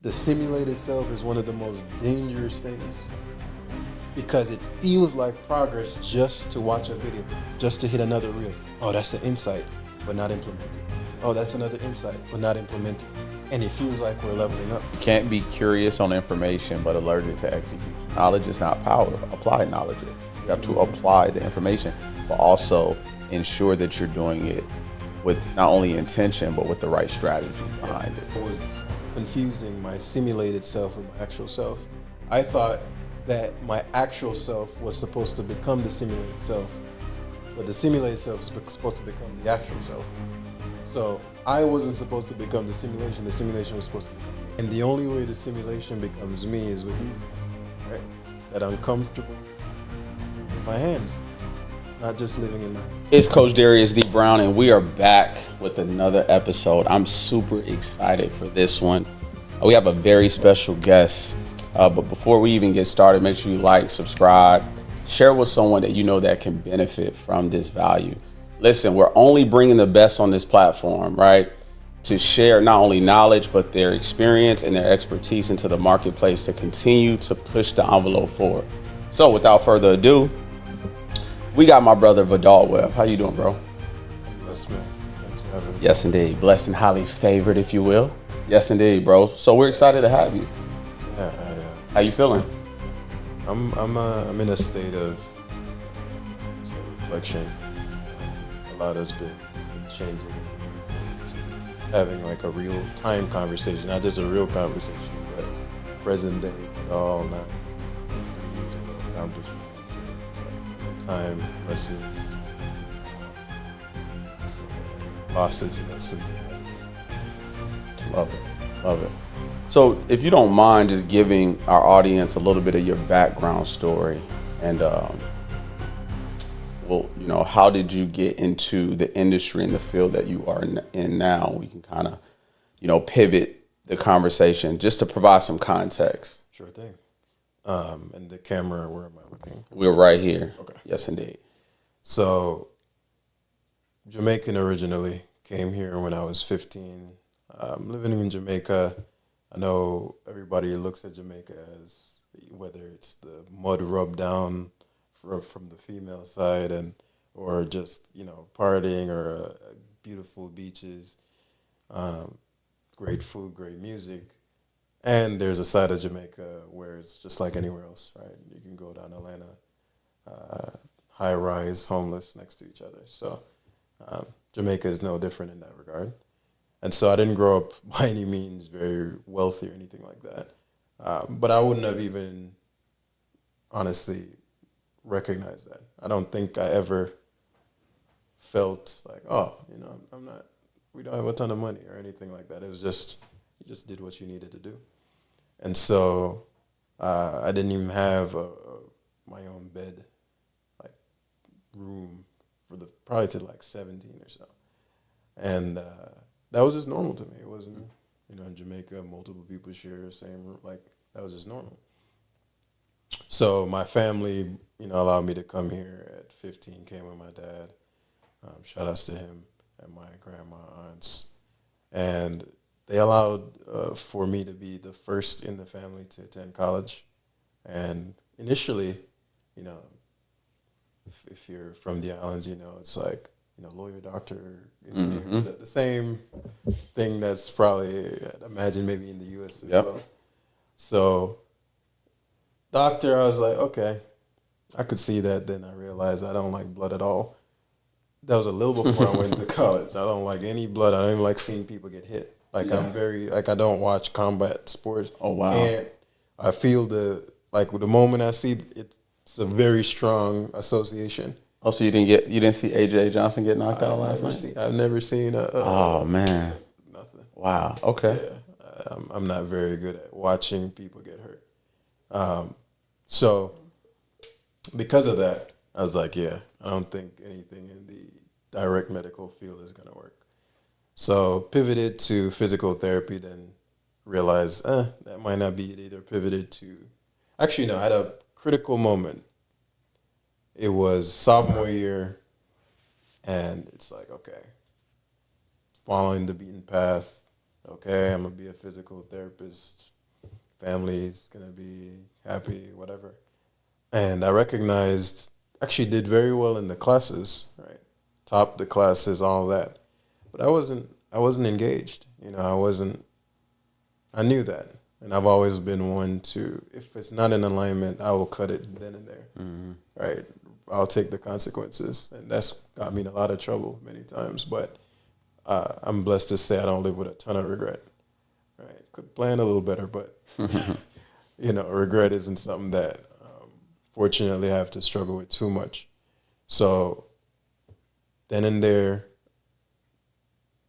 the simulated self is one of the most dangerous things because it feels like progress just to watch a video, just to hit another reel. Oh, that's an insight, but not implemented. Oh, that's another insight, but not implemented. And it feels like we're leveling up. You can't be curious on information, but allergic to execution. Knowledge is not power. Applied knowledge is. You have to apply the information, but also ensure that you're doing it with not only intention, but with the right strategy behind it. I was confusing my simulated self with my actual self. I thought that my actual self was supposed to become the simulated self, but the simulated self is supposed to become the actual self. So I wasn't supposed to become the simulation was supposed to become me. And the only way the simulation becomes me is with ease, right? That I'm comfortable with my hands, not just living in my head. It's Coach Darius D. Brown, and we are back with another episode. I'm super excited for this one. We have a very special guest. But before we even get started, make sure you like, subscribe, share with someone that you know that can benefit from this value. Listen, we're only bringing the best on this platform, right? To share not only knowledge, but their experience and their expertise into the marketplace to continue to push the envelope forward. So without further ado, we got my brother, Vadoll Webb. How you doing, bro? Bless, man. Thanks for having me. Yes, indeed. Blessed and highly favored, if you will. Yes, indeed, bro. So we're excited to have you. Yeah, How you feeling? I'm in a state of reflection. A lot has been changing. Having like a real time conversation, not just a real conversation, but present day, all not accomplishment, time, lessons, losses, lessons. Love it. Love it. So if you don't mind just giving our audience a little bit of your background story and, how did you get into the industry and the field that you are in now? We can kind of, pivot the conversation just to provide some context. Sure thing. And the camera, where am I looking? We're right here. Okay. Yes, indeed. So, Jamaican originally, came here when I was 15. Living in Jamaica, I know everybody looks at Jamaica as whether it's the mud rub down from the female side or just, partying or beautiful beaches, great food, great music. And there's a side of Jamaica where it's just like anywhere else, right? You can go down Atlanta, high rise, homeless next to each other. So Jamaica is no different in that regard. And so I didn't grow up by any means very wealthy or anything like that. But I wouldn't have even honestly recognized that. I don't think I ever felt like, we don't have a ton of money or anything like that. It was just, you just did what you needed to do. And so I didn't even have my own bed, like room probably to like 17 or so. And that was just normal to me. It wasn't, in Jamaica, multiple people share the same room. Like, that was just normal. So my family, allowed me to come here at 15, came with my dad. Shout outs to him and my grandma, aunts. And they allowed for me to be the first in the family to attend college. And initially, if you're from the islands, it's like, lawyer, doctor, the same thing that's probably, I'd imagine, maybe in the U.S. as well. So, doctor, I was like, okay, I could see that. Then I realized I don't like blood at all. That was a little before I went to college. I don't like any blood. I don't even like seeing people get hit. Like, I'm very, I don't watch combat sports. Oh, wow. And I feel the moment I see it, it's a very strong association. Oh, so you didn't see AJ Johnson get knocked out last night? I've never seen oh, man. Nothing. Wow. Okay. Yeah, I'm not very good at watching people get hurt. So because of that, I was like, I don't think anything in the direct medical field is going to work. So pivoted to physical therapy, then realized that might not be it either. Pivoted to, actually, no, I had a critical moment. It was sophomore year, and it's like, okay, following the beaten path, okay, I'm gonna be a physical therapist. Family's gonna be happy, whatever. And I recognized actually did very well in the classes, right? Topped the classes, all that. But I wasn't engaged. I knew that. And I've always been one to, if it's not in alignment, I will cut it then and there. Mm-hmm. Right? I'll take the consequences. And that's got me in a lot of trouble many times. But I'm blessed to say I don't live with a ton of regret. Right? Could plan a little better, but, regret isn't something that, fortunately, I have to struggle with too much. So then and there,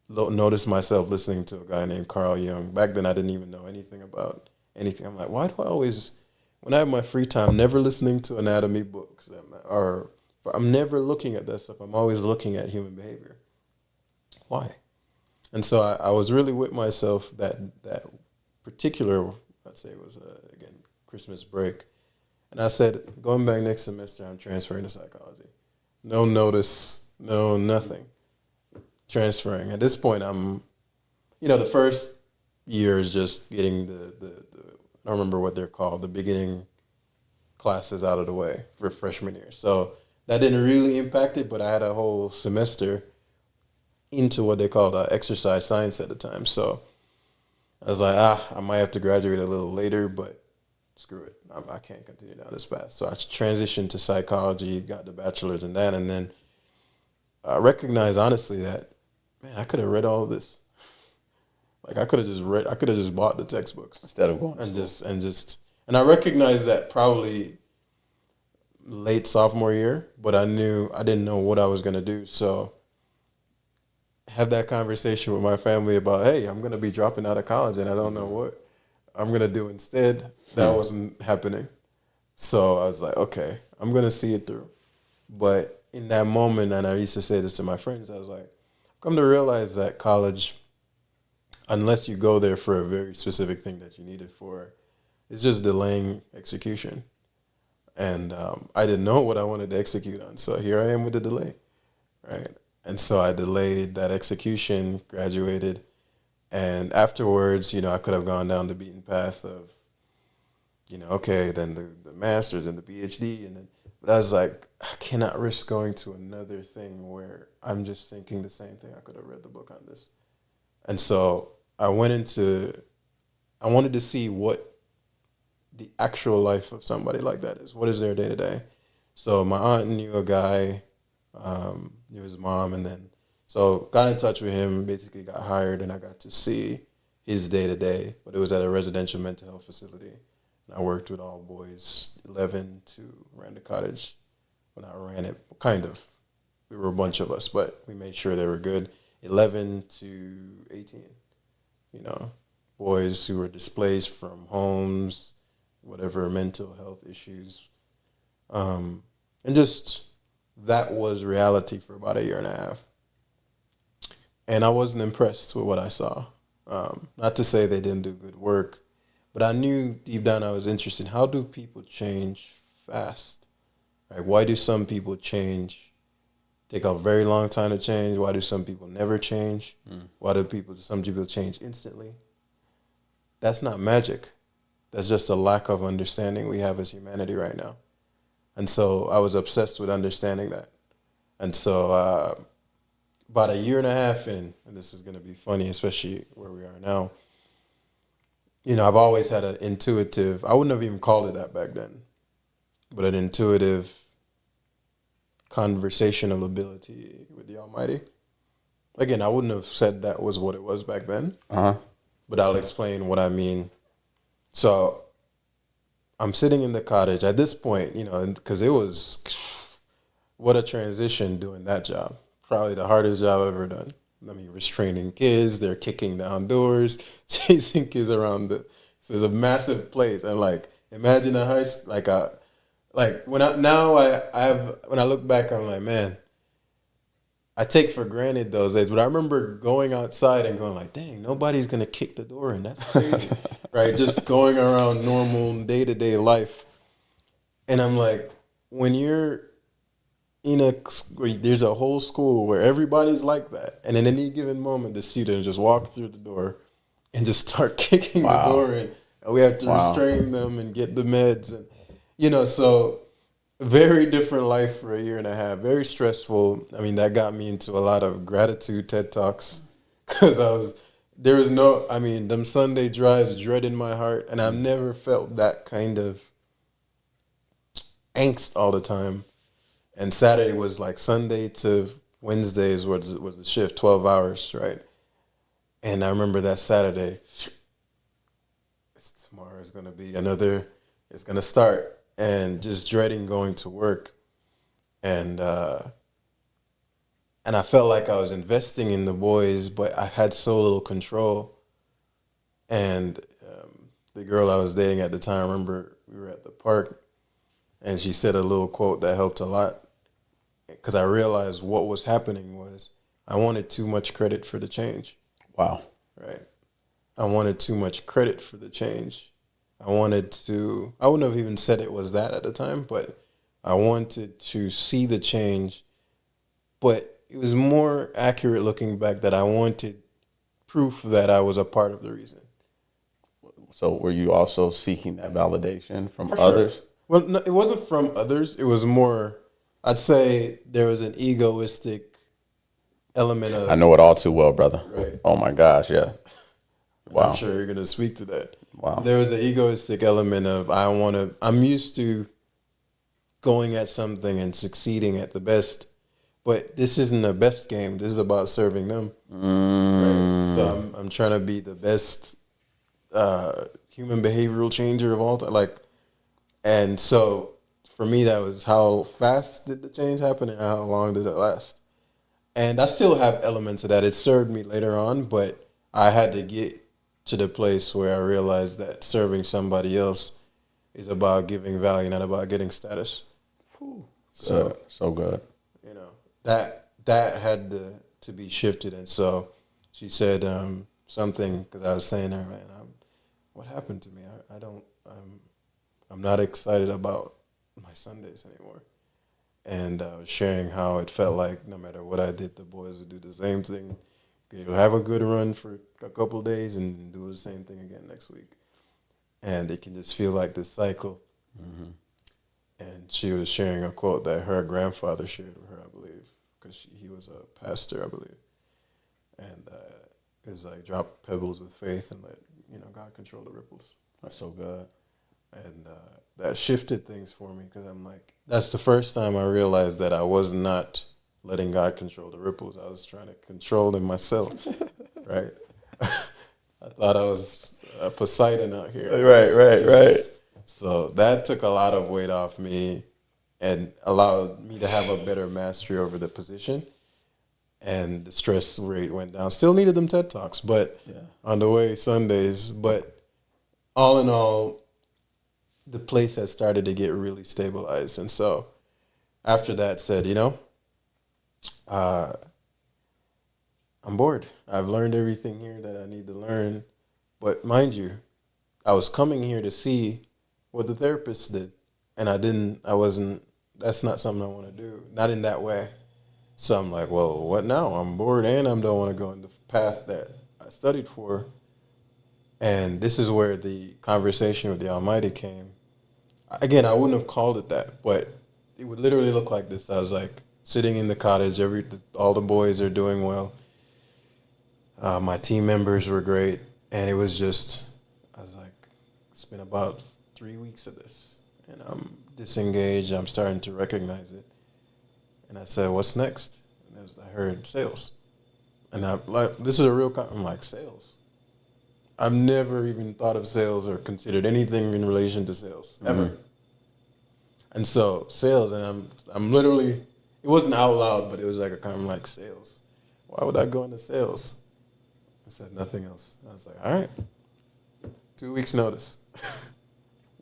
noticed myself listening to a guy named Carl Jung. Back then, I didn't even know anything about anything. I'm like, why do I always, when I have my free time, never listening to anatomy books, or I'm never looking at that stuff. I'm always looking at human behavior. Why? And so I was really with myself that particular, I'd say it was, again, Christmas break. And I said, going back next semester, I'm transferring to psychology. No notice, no nothing. Transferring. At this point, I'm, the first year is just getting the I don't remember what they're called, the beginning classes out of the way for freshman year. So that didn't really impact it, but I had a whole semester into what they called exercise science at the time. So I was like, I might have to graduate a little later, but screw it. I can't continue down this path. So I transitioned to psychology, got the bachelor's in that, and then I recognized honestly that, man, I could have read all of this. Like I could have just bought the textbooks Instead of going and I recognized that probably late sophomore year, but I didn't know what I was gonna do. So have that conversation with my family about, hey, I'm gonna be dropping out of college and I don't know what I'm gonna do instead. That wasn't happening. So I was like, okay, I'm gonna see it through. But in that moment, and I used to say this to my friends, I was like, I've come to realize that college, unless you go there for a very specific thing that you need it for, is just delaying execution. And I didn't know what I wanted to execute on. So here I am with the delay, right? And so I delayed that execution, graduated. And afterwards, I could have gone down the beaten path of, okay, then the master's and the PhD. But I was like, I cannot risk going to another thing where I'm just thinking the same thing. I could have read the book on this. And so I wanted to see what the actual life of somebody like that is. What is their day to day? So my aunt knew a guy, knew his mom, and then so got in touch with him, basically got hired, and I got to see his day to day. But it was at a residential mental health facility. And I worked with all boys, 11 to ran the cottage. When I ran it, kind of. We were a bunch of us, but we made sure they were good. 11 to 18, boys who were displaced from homes, whatever, mental health issues. And just that was reality for about a year and a half. And I wasn't impressed with what I saw. Not to say they didn't do good work, but I knew deep down I was interested. How do people change fast? Right? Why do some people change, take a very long time to change? Why do some people never change? Why do some people change instantly? That's not magic. That's just a lack of understanding we have as humanity right now. And so I was obsessed with understanding that. And so about a year and a half in, and this is going to be funny, especially where we are now, I've always had an intuitive, I wouldn't have even called it that back then, but an intuitive conversational ability with the Almighty. Again, I wouldn't have said that was what it was back then, but I'll explain what I mean. So I'm sitting in the cottage at this point, because it was, what a transition doing that job. Probably the hardest job I've ever done. I mean, restraining kids, they're kicking down doors, chasing kids around. It's a massive place. And imagine a high school, when I look back, I'm like, man, I take for granted those days. But I remember going outside and going like, dang, nobody's going to kick the door in. That's crazy. Right? Just going around normal day-to-day life. And I'm like, when you're there's a whole school where everybody's like that. And in any given moment, the students just walk through the door and just start kicking Wow. the door in. And we have to Wow. restrain them and get the meds. And, so very different life for a year and a half. Very stressful. I mean, that got me into a lot of gratitude TED Talks because them Sunday drives, dread in my heart. And I've never felt that kind of angst all the time. And Saturday was like Sunday to Wednesdays was the shift, 12 hours, right? And I remember that Saturday, tomorrow is going to be it's going to start. And just dreading going to work. And I felt like I was investing in the boys, but I had so little control. And the girl I was dating at the time, I remember we were at the park, and she said a little quote that helped a lot. Because I realized what was happening was I wanted too much credit for the change. Wow. Right. I wanted too much credit for the change. I wouldn't have even said it was that at the time, but I wanted to see the change. But it was more accurate looking back that I wanted proof that I was a part of the reason. So were you also seeking that validation from For others? Sure. Well, no, it wasn't from others. It was more, I'd say there was an egoistic element of... I know it all too well, brother. Right. Oh, my gosh, yeah. Wow. I'm sure you're going to speak to that. Wow. There was an egoistic element of I'm used to going at something and succeeding at the best, but this isn't a best game. This is about serving them. Right? So I'm trying to be the best human behavioral changer of all time. And so for me, that was how fast did the change happen and how long did it last? And I still have elements of that. It served me later on, but I had to get to the place where I realized that serving somebody else is about giving value, not about getting status. So good. That had to be shifted. And so she said something, because I was saying to her, man, what happened to me? I'm not excited about my Sundays anymore. And I was sharing how it felt like no matter what I did, the boys would do the same thing. You'll have a good run for a couple of days and do the same thing again next week. And it can just feel like this cycle. Mm-hmm. And she was sharing a quote that her grandfather shared with her, I believe, because he was a pastor, I believe. And it was like, drop pebbles with faith and let God control the ripples. That's so good. And that shifted things for me, because I'm like, that's the first time I realized that I was not letting God control the ripples. I was trying to control them myself, right? I thought I was Poseidon out here. Right. So that took a lot of weight off me and allowed me to have a better mastery over the position. And the stress rate went down. Still needed them TED Talks, but on the way Sundays. But all in all, the place had started to get really stabilized. And so after that said, I'm bored. I've learned everything here that I need to learn. But mind you, I was coming here to see what the therapist did. And that's not something I want to do. Not in that way. So I'm like, well, what now? I'm bored and I don't want to go in the path that I studied for. And this is where the conversation with the Almighty came. Again, I wouldn't have called it that, but it would literally look like this. I was like sitting in the cottage. All the boys are doing well. My team members were great. And it was just, I was like, it's been about 3 weeks of this. And I'm disengaged. I'm starting to recognize it. And I said, what's next? And I heard sales. And I'm like, this is a real, I'm like, sales? I've never even thought of sales or considered anything in relation to sales, ever. Mm-hmm. And so sales, and I'm literally, it wasn't out loud, but it was like a kind of like, sales. Why would I go into sales? I said nothing else. I was like, all right, 2 weeks notice.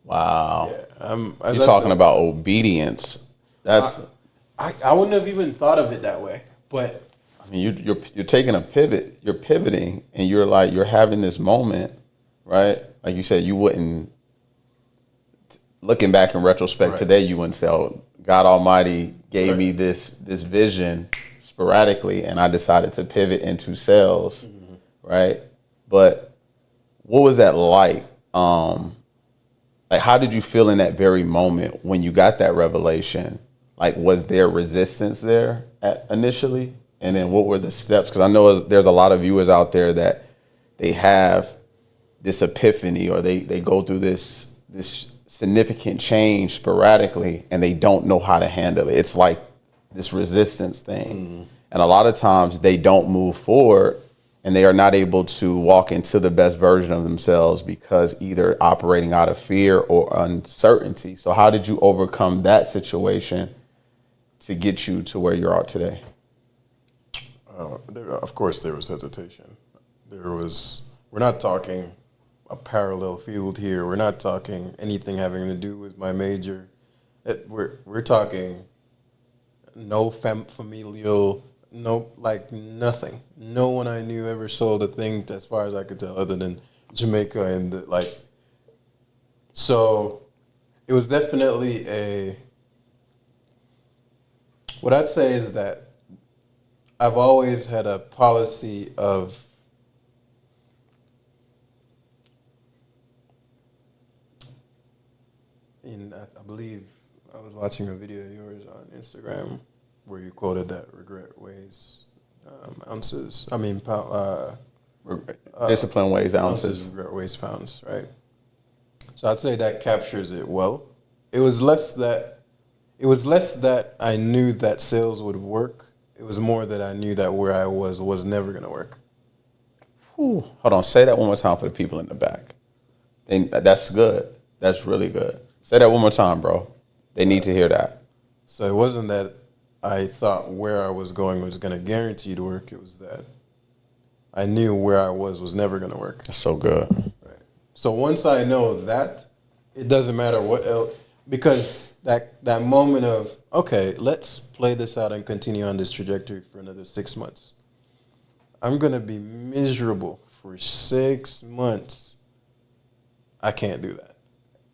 Wow. Yeah, you're talking about obedience. That's I wouldn't have even thought of it that way, but I mean, you're taking a pivot. You're pivoting, and you're having this moment, right? Like you said, you wouldn't. Looking back in retrospect today, you wouldn't say, "Oh, God Almighty gave me this vision sporadically, and I decided to pivot into sales," right? But what was that like? Like, how did you feel in that very moment when you got that revelation? Like, was there resistance there initially? And then what were the steps? Because I know there's a lot of viewers out there that they have this epiphany, or they go through this significant change sporadically, and they don't know how to handle it. It's like this resistance thing. And a lot of times they don't move forward, and they are not able to walk into the best version of themselves because either operating out of fear or uncertainty. So how did you overcome that situation to get you to where you are today? Of course, there was hesitation. We're not talking a parallel field here. We're not talking anything having to do with my major. We're talking no familial, no, like nothing. No one I knew ever sold a thing, as far as I could tell, other than Jamaica and So it was definitely what I'd say is that I've always had a policy of I believe I was watching a video of yours on Instagram where you quoted that regret weighs ounces. I mean, discipline weighs ounces. Regret weighs pounds, right? So I'd say that captures it well. It was less that I knew that sales would work. It was more that I knew that where I was never going to work. Whew. Hold on. Say that one more time for the people in the back. That's good. That's really good. Say that one more time, bro. They need to hear that. So it wasn't that I thought where I was going was going to guarantee to work. It was that I knew where I was never going to work. That's so good. Right. So once I know that, it doesn't matter what else, because that moment of, okay, let's play this out and continue on this trajectory for another 6 months. I'm going to be miserable for 6 months. I can't do that.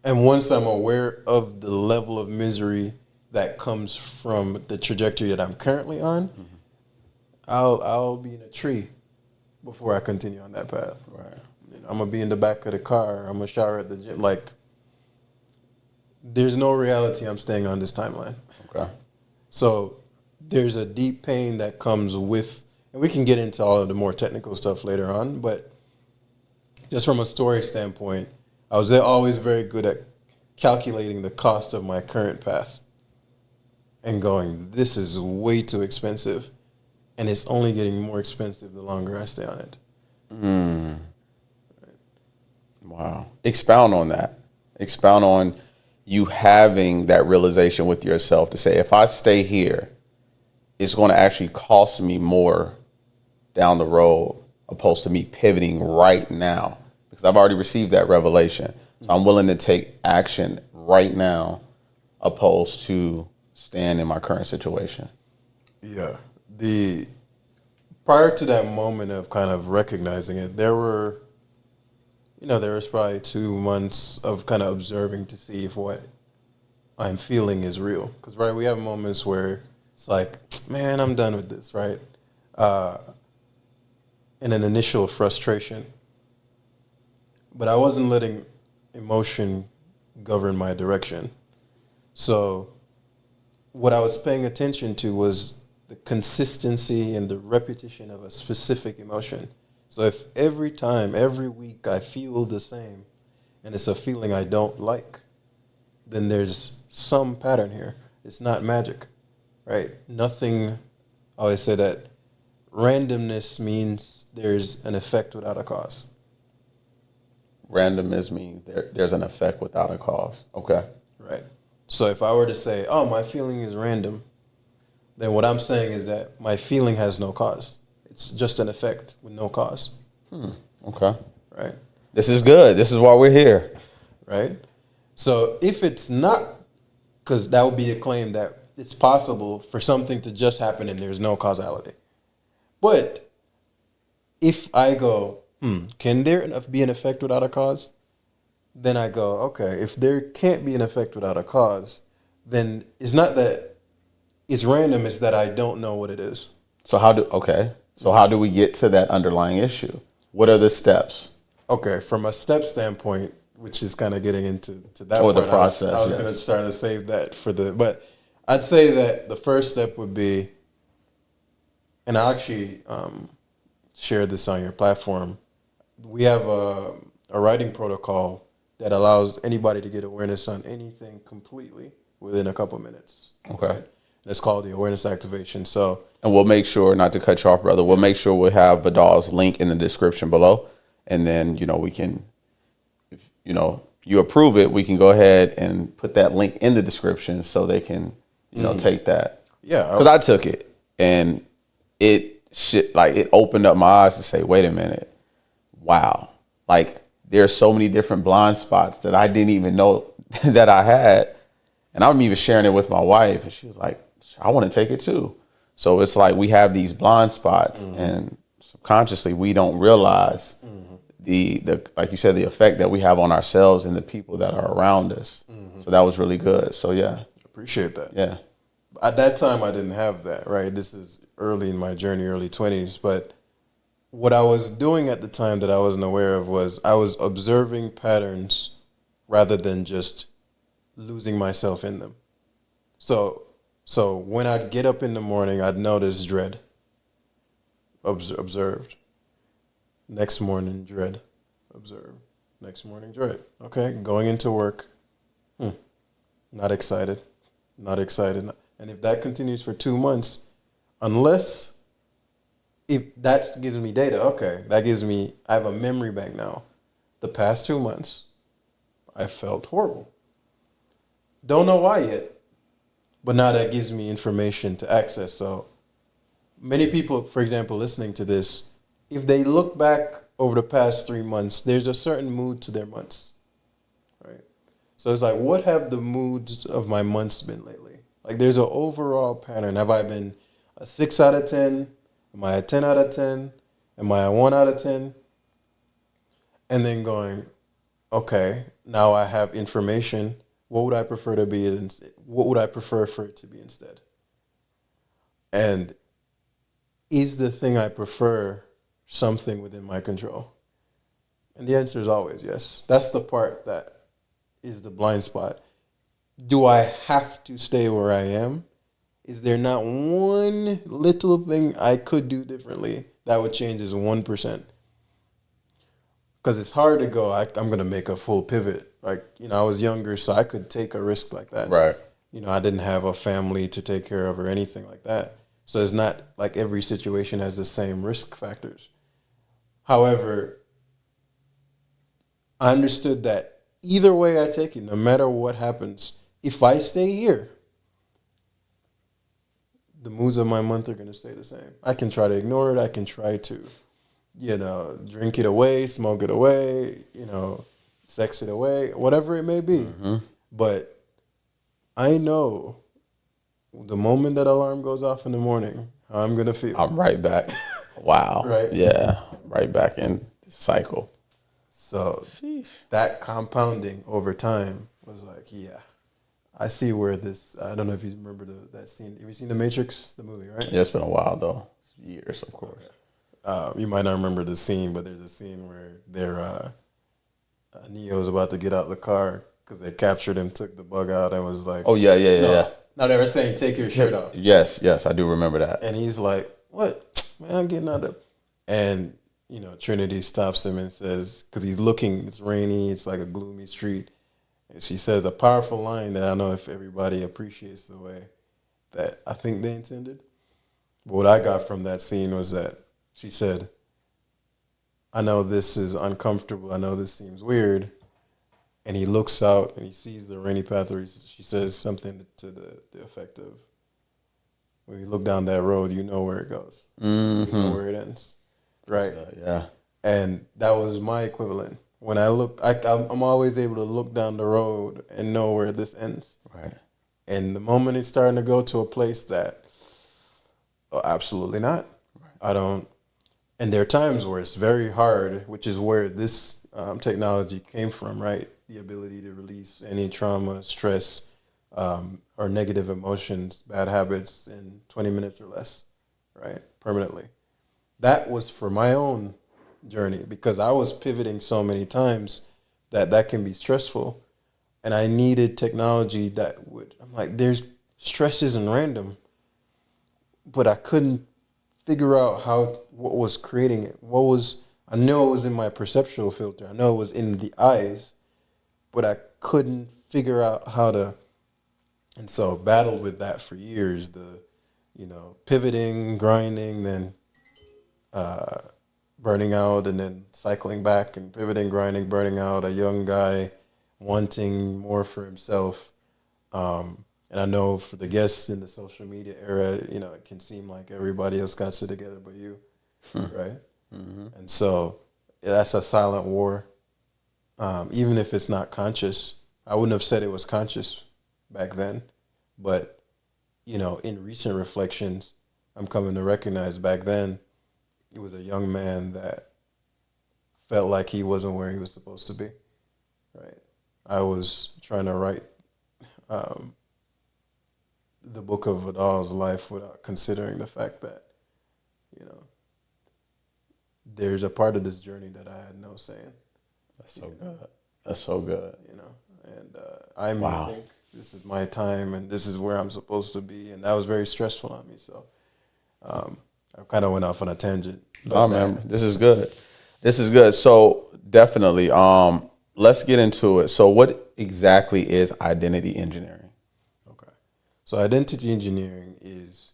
And once I'm aware of the level of misery that comes from the trajectory that I'm currently on, I'll be in a tree before I continue on that path. Right. I'm going to be in the back of the car. I'm going to shower at the gym. Like, there's no reality I'm staying on this timeline. Okay. So there's a deep pain that comes with, and we can get into all of the more technical stuff later on, but just from a story standpoint, I was always very good at calculating the cost of my current path and going, this is way too expensive, and it's only getting more expensive the longer I stay on it. Right. Wow. Expound on that. Expound on you having that realization with yourself to say, if I stay here, it's going to actually cost me more down the road opposed to me pivoting right now, because I've already received that revelation. So I'm willing to take action right now opposed to staying in my current situation. Yeah. Prior to that moment of kind of recognizing it, there was probably 2 months of kind of observing to see if what I'm feeling is real. Because, right, we have moments where it's like, man, I'm done with this, right? And an initial frustration. But I wasn't letting emotion govern my direction. So what I was paying attention to was the consistency and the repetition of a specific emotion. So if every time, every week I feel the same and it's a feeling I don't like, then there's some pattern here. It's not magic, right? Nothing, I always say that randomness means there's an effect without a cause. Randomness means there's an effect without a cause. Okay. Right. So if I were to say, oh, my feeling is random, then what I'm saying is that my feeling has no cause. It's just an effect with no cause. Okay. Right. This is good. This is why we're here. Right. So if it's not, because that would be a claim that it's possible for something to just happen and there's no causality. But if I go, can there be an effect without a cause? Then I go, okay, if there can't be an effect without a cause, then it's not that it's random, it's that I don't know what it is. So how do we get to that underlying issue? What are the steps? Okay, from a step standpoint, which is kind of getting into that Or part, the process, I was yes. going to start to save that for but I'd say that the first step would be, and I actually shared this on your platform. We have a writing protocol that allows anybody to get awareness on anything completely within a couple minutes. Okay. Right? It's called the awareness activation. So, And we'll make sure, not to cut you off, brother, we'll make sure we'll have Vadoll's link in the description below. And then, we can, if, you approve it, we can go ahead and put that link in the description so they can, take that. yeah. Because I took it and it opened up my eyes to say, wait a minute, wow. Like there's so many different blind spots that I didn't even know that I had. And I'm even sharing it with my wife and she was like, I want to take it too. So it's like we have these blind spots and subconsciously we don't realize the like you said, the effect that we have on ourselves and the people that are around us. So that was really good. So yeah. Appreciate that. Yeah. At that time, I didn't have that, right? This is early in my journey, early 20s. But what I was doing at the time that I wasn't aware of was I was observing patterns rather than just losing myself in them. So when I'd get up in the morning, I'd notice dread. Observed. Next morning, dread. Observed. Next morning, dread. Okay, going into work. Not excited. Not excited. And if that continues for 2 months, if that gives me data, okay, I have a memory bank now. The past 2 months, I felt horrible. Don't know why yet, but now that gives me information to access. So many people, for example, listening to this, if they look back over the past 3 months, there's a certain mood to their months, right? So it's like, what have the moods of my months been lately? Like there's an overall pattern. Have I been a 6 out of 10? Am I a 10 out of 10? Am I a 1 out of 10? And then going, okay, now I have information. What would I prefer to be? What would I prefer for it to be instead? And is the thing I prefer something within my control? And the answer is always yes. That's the part that is the blind spot. Do I have to stay where I am? Is there not one little thing I could do differently that would change this 1%? Because it's hard to go, I'm going to make a full pivot. Like, I was younger, so I could take a risk like that. Right. I didn't have a family to take care of or anything like that. So it's not like every situation has the same risk factors. However, I understood that either way I take it, no matter what happens, if I stay here, the moods of my month are going to stay the same. I can try to ignore it. I can try to, drink it away, smoke it away, sex it away, whatever it may be. But I know the moment that alarm goes off in the morning, how I'm going to feel. I'm right back. Wow. Right? Yeah. Right back in the cycle. So that compounding over time was like, yeah, I see where this, I don't know if you remember that scene. Have you seen The Matrix, the movie, right? Yeah, it's been a while, though. Years, of course. Okay. You might not remember the scene, but there's a scene where Neo's about to get out the car because they captured him, took the bug out, and was like, oh, yeah. Now they were saying, take your shirt off. Yes, I do remember that. And he's like, what? Man, I'm getting out of. And, Trinity stops him and says, because he's looking, it's rainy, it's like a gloomy street. And she says a powerful line that I don't know if everybody appreciates the way that I think they intended. But what I got from that scene was that she said, I know this is uncomfortable. I know this seems weird. And he looks out and he sees the rainy path. She says something to the effect of, when you look down that road, you know where it goes. You know where it ends. Right? Yeah. And that was my equivalent. When I look, I'm always able to look down the road and know where this ends. Right. And the moment it's starting to go to a place that, absolutely not. Right. I don't. And there are times where it's very hard, which is where this technology came from, right? The ability to release any trauma, stress, or negative emotions, bad habits in 20 minutes or less, right? Permanently. That was for my own journey because I was pivoting so many times that can be stressful. And I needed technology that would, I'm like, there's stress isn't random, but I couldn't figure out what was creating it. I know it was in my perceptual filter. I know it was in the eyes, but I couldn't figure out how to, and so battled with that for years, pivoting, grinding, then burning out, and then cycling back and pivoting, grinding, burning out, a young guy wanting more for himself. And I know for the guests in the social media era, it can seem like everybody else got shit together but you, right? Mm-hmm. And so that's a silent war. Even if it's not conscious, I wouldn't have said it was conscious back then. But, in recent reflections, I'm coming to recognize back then, he was a young man that felt like he wasn't where he was supposed to be, right? I was trying to write the book of Vadoll's life without considering the fact that, there's a part of this journey that I had no say in. That's so good. That's so good. And I may think this is my time and this is where I'm supposed to be. And that was very stressful on me. So I kind of went off on a tangent. Oh, man, this is good. This is good. So definitely, let's get into it. So what exactly is identity engineering? Okay. So identity engineering is,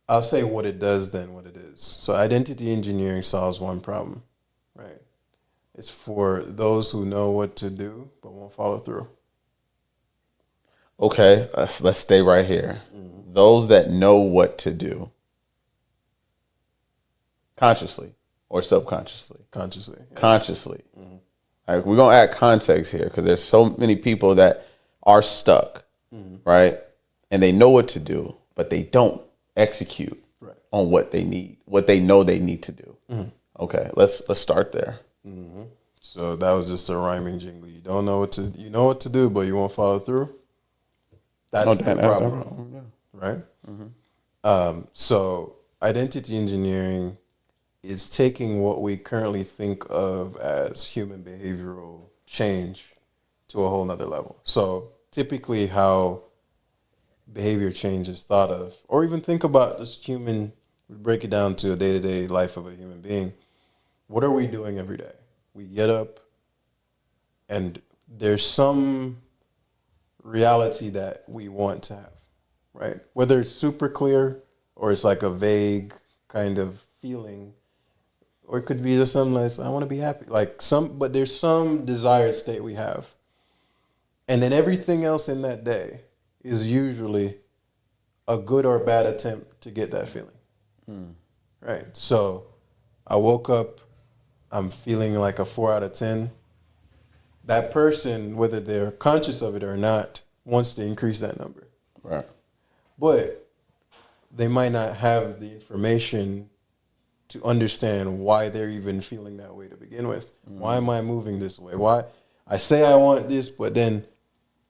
I'll say what it does then what it is. So identity engineering solves one problem, right? It's for those who know what to do but won't follow through. Okay, let's stay right here. Mm-hmm. Those that know what to do, consciously or subconsciously? Consciously. Yeah. Consciously. Mm-hmm. Like, we're going to add context here because there's so many people that are stuck, right? And they know what to do, but they don't execute on what they need, what they know they need to do. Mm-hmm. Okay, let's start there. Mm-hmm. So that was just a rhyming jingle. You know what to do, but you won't follow through. That's the problem, right? Mm-hmm. So identity engineering is taking what we currently think of as human behavioral change to a whole nother level. So typically how behavior change is thought of, or even think about just break it down to a day-to-day life of a human being. What are we doing every day? We get up and there's some reality that we want to have, right? Whether it's super clear or it's like a vague kind of feeling, or it could be just something like, I want to be happy. But there's some desired state we have. And then everything else in that day is usually a good or bad attempt to get that feeling. Right? So I woke up, I'm feeling like a 4 out of 10. That person, whether they're conscious of it or not, wants to increase that number. Right. But they might not have the information to understand why they're even feeling that way to begin with. Why am I moving this way? Why I say I want this, but then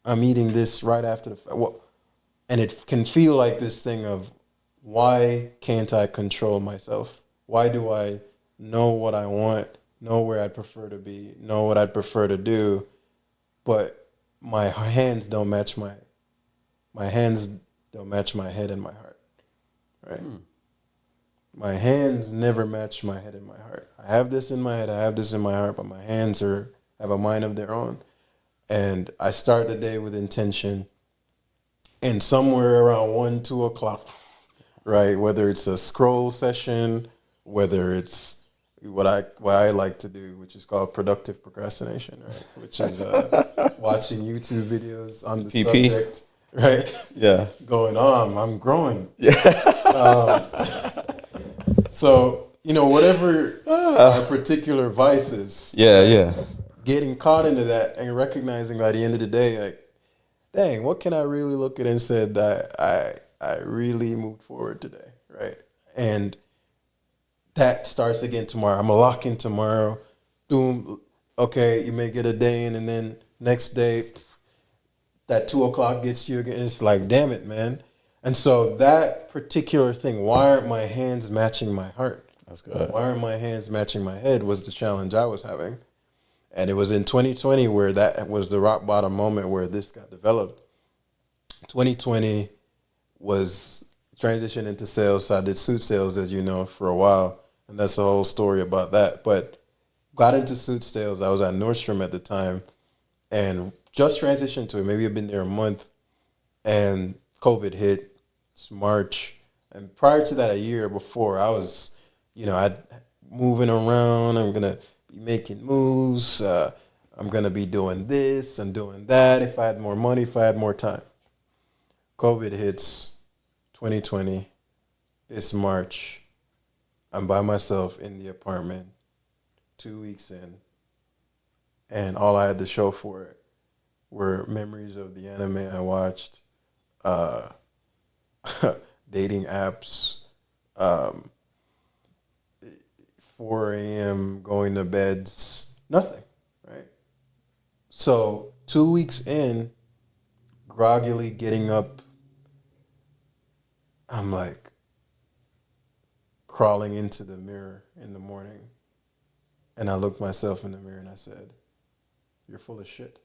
I'm eating this right after and it can feel like this thing of, why can't I control myself? Why do I know what I want, know where I'd prefer to be, know what I'd prefer to do, but my hands don't match my head and my heart, right? My hands never match my head and my heart. I have this in my head, I have this in my heart, but my hands have a mind of their own. And I start the day with intention, and somewhere around 1, 2 o'clock, right? Whether it's a scroll session, whether it's what I like to do, which is called productive procrastination, right? Which is watching YouTube videos on the subject, right? Yeah. Going on, I'm growing. Yeah. So, whatever our particular vices. Yeah, yeah. Getting caught into that and recognizing by the end of the day, like, dang, what can I really look at and said that I really moved forward today, right? And that starts again tomorrow. I'm going to lock in tomorrow. Boom. Okay, you may get a day in, and then next day, that 2 o'clock gets you again. It's like, damn it, man. And so that particular thing, why aren't my hands matching my heart? That's good. Why aren't my hands matching my head was the challenge I was having. And it was in 2020 where that was the rock bottom moment where this got developed. 2020 was transition into sales. So I did suit sales, as you know, for a while. And that's the whole story about that. But got into suit sales. I was at Nordstrom at the time and just transitioned to it. Maybe I've been there a month and COVID hit. It's March. And prior to that, a year before, I was, I'd moving around. I'm going to be making moves. I'm going to be doing this and doing that if I had more money, if I had more time. COVID hits 2020. It's March. I'm by myself in the apartment 2 weeks in. And all I had to show for it were memories of the anime I watched, dating apps, 4 a.m. going to beds, nothing, right? So 2 weeks in, groggily getting up, I'm like crawling into the mirror in the morning. And I looked myself in the mirror and I said, "You're full of shit."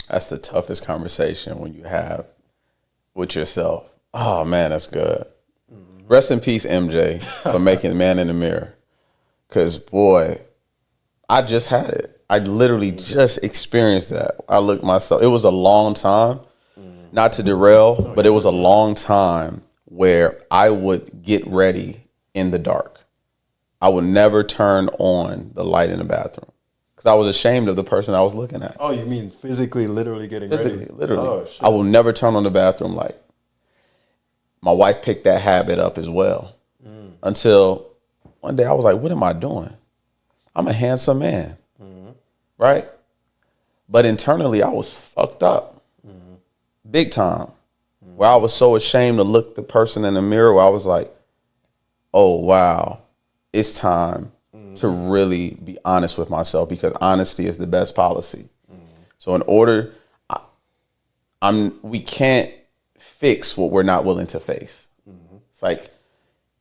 That's the toughest conversation when you have with yourself. Oh, man, that's good. Mm-hmm. Rest in peace, MJ, for making Man in the Mirror. Because, boy, I just had it. I literally just experienced that. I looked myself. It was a long time, not to derail, but it was a long time where I would get ready in the dark. I would never turn on the light in the bathroom because I was ashamed of the person I was looking at. Oh, you mean physically, literally getting ready? Literally. Oh, shit. I will never turn on the bathroom light. My wife picked that habit up as well until one day I was like, what am I doing? I'm a handsome man, right? But internally, I was fucked up big time, where I was so ashamed to look the person in the mirror where I was like, oh, wow, it's time to really be honest with myself because honesty is the best policy. So in order, we can't fix what we're not willing to face. It's like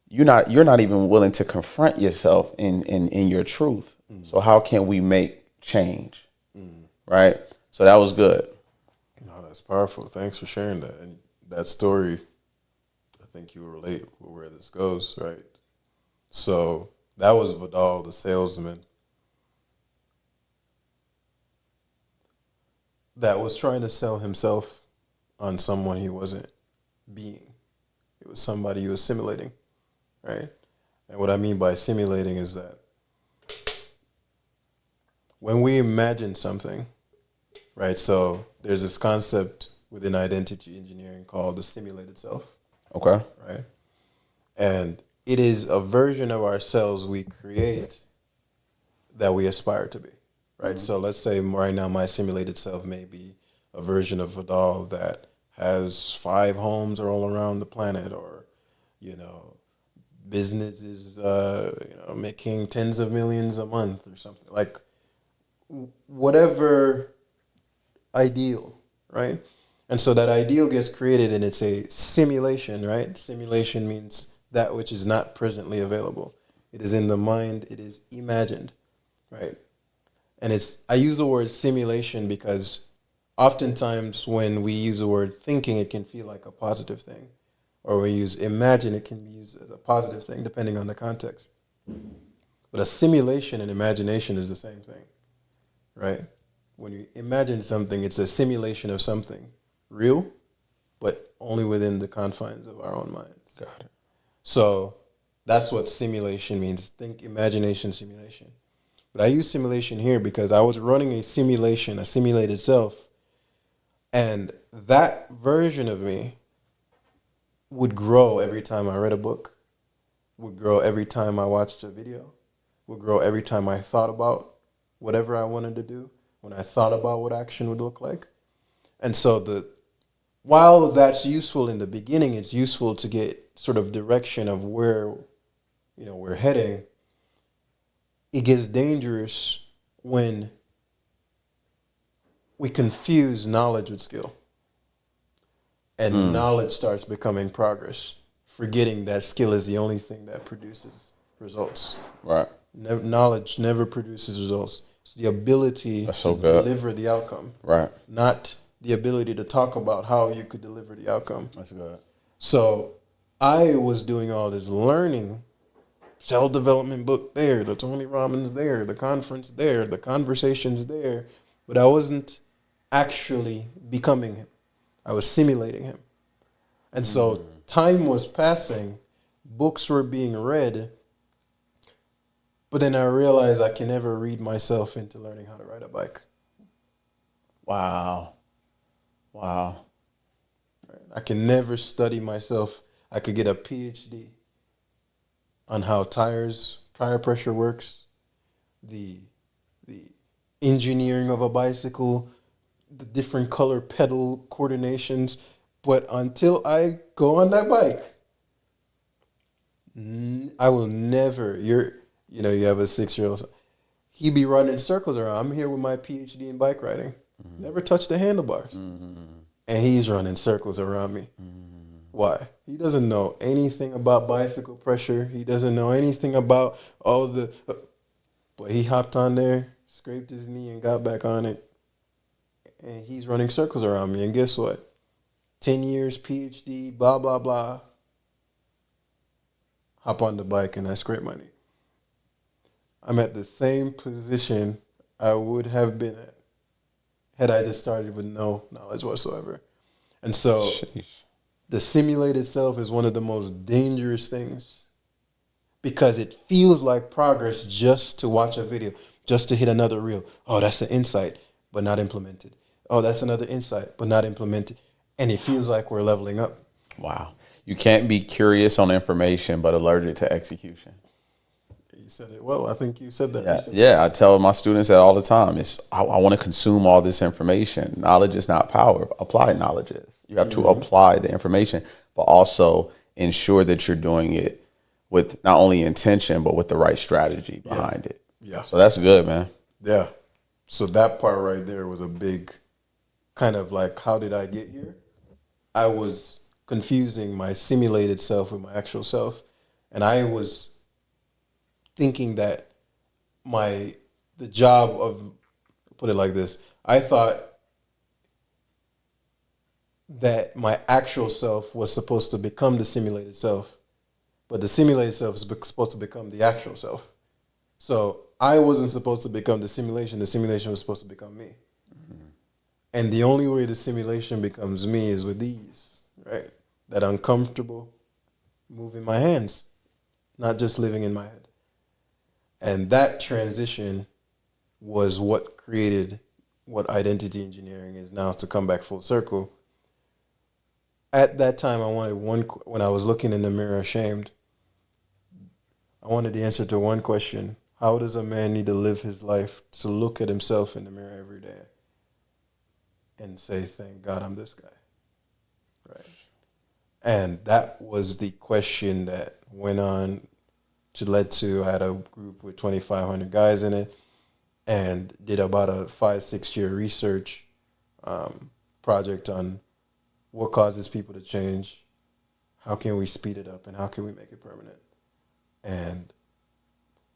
you're not even willing to confront yourself in your truth. So how can we make change? Right? So that was good. No, that's powerful. Thanks for sharing that. And that story, I think you will relate with where this goes, right? So that was Vadoll, the salesman, that was trying to sell himself on someone he wasn't being. It was somebody he was simulating, right? And what I mean by simulating is that when we imagine something, right? So there's this concept within identity engineering called the simulated self. Okay. Right? And it is a version of ourselves we create that we aspire to be, right? So let's say right now my simulated self may be a version of Vadoll that has 5 homes all around the planet, or, businesses, making tens of millions a month or something. Like whatever ideal, right? And so that ideal gets created and it's a simulation, right? Simulation means that which is not presently available. It is in the mind, it is imagined, right? And I use the word simulation because oftentimes when we use the word thinking, it can feel like a positive thing. Or when we use imagine, it can be used as a positive thing, depending on the context. But a simulation and imagination is the same thing, right? When you imagine something, it's a simulation of something real, but only within the confines of our own minds. Got it. So that's what simulation means. Think imagination, simulation. But I use simulation here because I was running a simulation, a simulated self, and that version of me would grow every time I read a book, would grow every time I watched a video, would grow every time I thought about whatever I wanted to do, when I thought about what action would look like. And so while that's useful in the beginning, it's useful to get sort of direction of where, we're heading. It gets dangerous when we confuse knowledge with skill. And knowledge starts becoming progress forgetting that skill is the only thing that produces results. Right. Knowledge never produces results. It's the ability That's so to good. deliver the outcome. Right. Not the ability to talk about how you could deliver the outcome. That's good. So I was doing all this learning, self-development book there, the Tony Robbins there, the conference there, the conversations there, but I wasn't actually becoming him. I was simulating him. And so time was passing, books were being read, but then I realized I can never read myself into learning how to ride a bike. Wow. I can never study myself. I could get a PhD on how tire pressure works, the engineering of a bicycle, the different color pedal coordinations, but until I go on that bike, I will never. You have a 6-year-old. He be running circles around. I'm here with my PhD in bike riding. Never touched the handlebars, and he's running circles around me. Why? He doesn't know anything about bicycle pressure. He doesn't know anything about all the. But he hopped on there, scraped his knee, and got back on it. And he's running circles around me. And guess what? 10 years, PhD, blah, blah, blah. Hop on the bike and I scrape my knee. I'm at the same position I would have been at had I just started with no knowledge whatsoever. And so Sheesh. the simulated self is one of the most dangerous things because it feels like progress just to watch a video, just to hit another reel. Oh, that's an insight, but not implemented. Oh, that's another insight, but not implemented. And it feels like we're leveling up. Wow. You can't be curious on information, but allergic to execution. You said it well. I think you said that Yeah, recently. yeah, I tell my students that all the time. I want to consume all this information. Knowledge is not power. Applied knowledge is. You have to apply the information, but also ensure that you're doing it with not only intention, but with the right strategy behind it. Yeah. So that's good, man. Yeah. So that part right there was a big kind of like, how did I get here? I was confusing my simulated self with my actual self. And I was thinking that the job of, put it like this, I thought that my actual self was supposed to become the simulated self, but the simulated self is supposed to become the actual self. So I wasn't supposed to become the simulation was supposed to become me. And the only way the simulation becomes me is with ease, right? That uncomfortable moving my hands, not just living in my head. And that transition was what created what identity engineering is now, to come back full circle. At that time, when I was looking in the mirror ashamed, I wanted the answer to one question. How does a man need to live his life to look at himself in the mirror every day and say, thank God I'm this guy? Right. And that was the question that went on I had a group with 2,500 guys in it and did about a 5-6 year research project on what causes people to change, how can we speed it up, and how can we make it permanent. And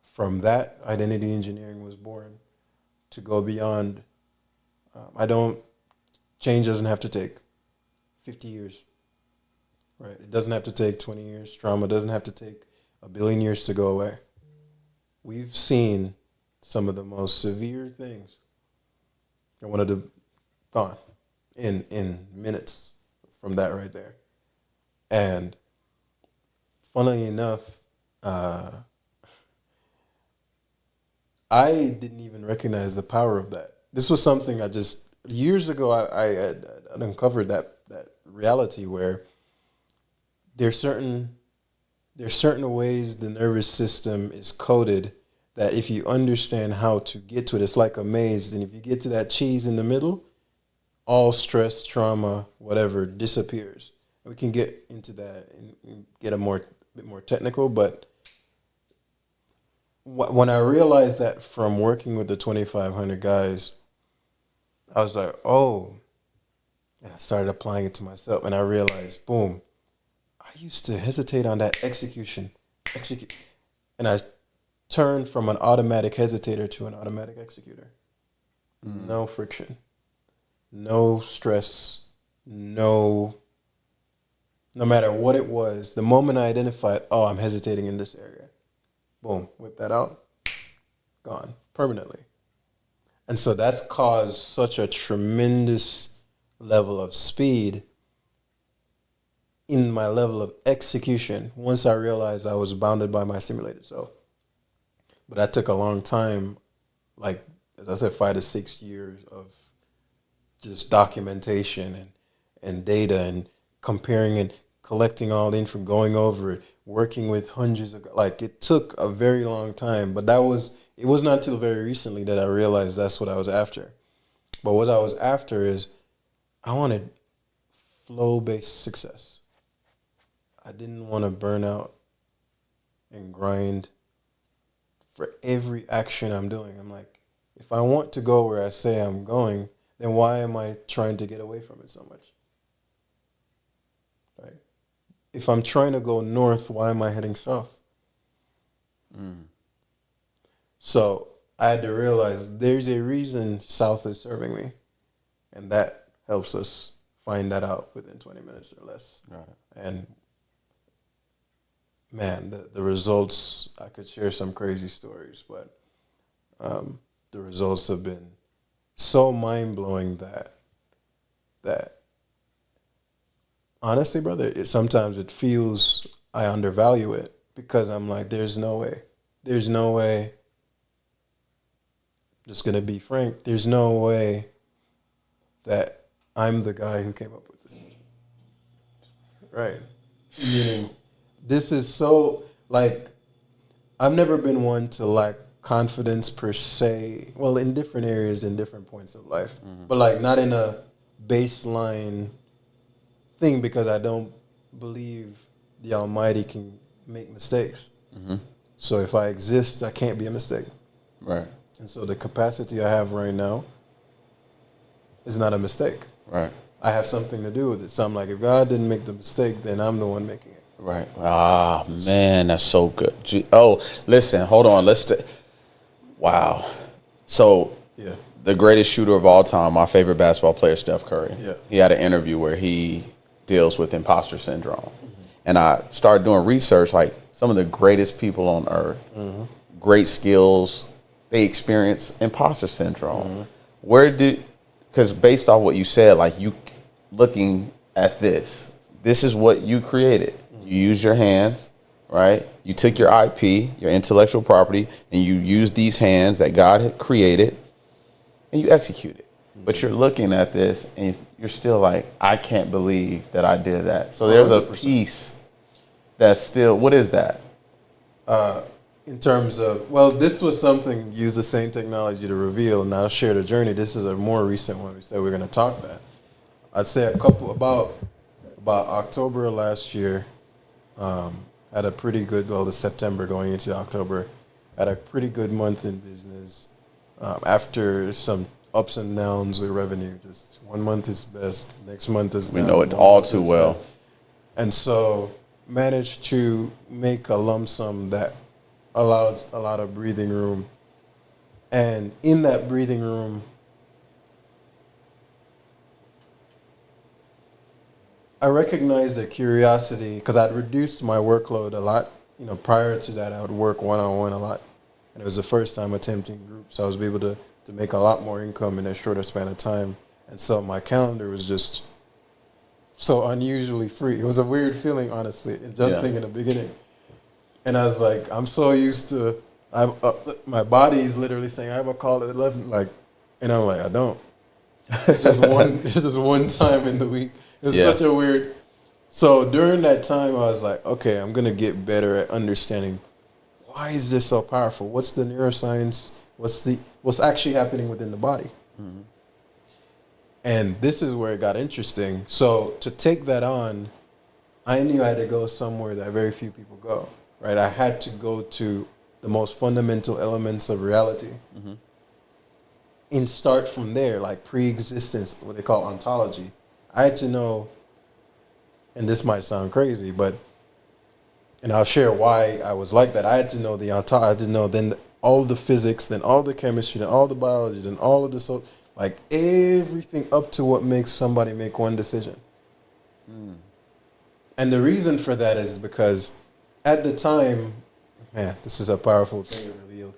from that, identity engineering was born to go beyond. Change doesn't have to take 50 years, right? It doesn't have to take 20 years. Trauma doesn't have to take 1 billion years to go away. We've seen some of the most severe things. I wanted to gone in minutes from that right there. And funnily enough, I didn't even recognize the power of that. This was something years ago, I had uncovered that reality where there's certain ways the nervous system is coded that if you understand how to get to it, it's like a maze. And if you get to that cheese in the middle, all stress, trauma, whatever disappears. We can get into that and get bit more technical, but when I realized that from working with the 2,500 guys, I was like, oh, and I started applying it to myself, and I realized, boom, I used to hesitate on that execute, and I turned from an automatic hesitator to an automatic executor. No friction, no stress, no matter what it was. The moment I identified, oh, I'm hesitating in this area, boom, whip that out, gone permanently. And so that's caused such a tremendous level of speed in my level of execution once I realized I was bounded by my simulated self. But that took a long time, like, as I said, 5 to 6 years of just documentation and data and comparing and collecting all the info, going over it, working with hundreds of, like, it took a very long time. But it was not until very recently that I realized that's what I was after. But what I was after is I wanted flow-based success. I didn't want to burn out and grind for every action I'm doing. I'm like, if I want to go where I say I'm going, then why am I trying to get away from it so much? Right? If I'm trying to go north, why am I heading south? So I had to realize there's a reason south is serving me. And that helps us find that out within 20 minutes or less. Right. And man, the results, I could share some crazy stories, but the results have been so mind-blowing that honestly, brother, sometimes it feels I undervalue it because I'm like, there's no way, just going to be frank, there's no way that I'm the guy who came up with this. Right. Meaning, this is so, like, I've never been one to lack confidence per se. Well, in different areas, in different points of life. But, like, not in a baseline thing because I don't believe the Almighty can make mistakes. So if I exist, I can't be a mistake. Right. And so the capacity I have right now is not a mistake. Right. I have something to do with it. So I'm like, if God didn't make the mistake, then I'm the one making it. Right. Ah, man, that's so good. Oh, listen, hold on. Wow. So, Yeah. the greatest shooter of all time, my favorite basketball player, Steph Curry. Yeah. He had an interview where he deals with imposter syndrome. And I started doing research, like some of the greatest people on earth, great skills, they experience imposter syndrome. Because based off what you said, like you looking at this is what you created. You used your hands, right? You took your IP, your intellectual property, and you used these hands that God had created, and you executed. But you're looking at this, and you're still like, I can't believe that I did that. So there's 100%. A piece that's still, what is that? In terms of, well, this was something, use the same technology to reveal, and I'll share the journey. This is a more recent one. We said we're going to talk that. I'd say about October of last year, had a pretty good, the September going into October, had a pretty good month in business. After some ups and downs with revenue, just 1 month is best, next month is we know it all too well. Best. And so managed to make a lump sum that allowed a lot of breathing room. And in that breathing room, I recognized the curiosity because I'd reduced my workload a lot. Prior to that, I would work one-on-one a lot. And it was the first time attempting groups. So I was able to make a lot more income in a shorter span of time. And so my calendar was just so unusually free. It was a weird feeling, honestly, adjusting in the beginning. And I was like, I'm so used to, my body's literally saying, I have a call at 11, and I'm like, I don't. It's just one time in the week. It was such a weird. So during that time, I was like, okay, I'm going to get better at understanding why is this so powerful? What's the neuroscience? What's actually happening within the body? And this is where it got interesting. So to take that on, I knew I had to go somewhere that very few people go, right? I had to go to the most fundamental elements of reality and start from there, like pre-existence, what they call ontology. I had to know and this might sound crazy, and I'll share why I was like that. I had to know I had to know then all the physics, then all the chemistry, then all the biology, then all of the like everything up to what makes somebody make one decision. And the reason for that is because at the time, man, this is a powerful thing to reveal.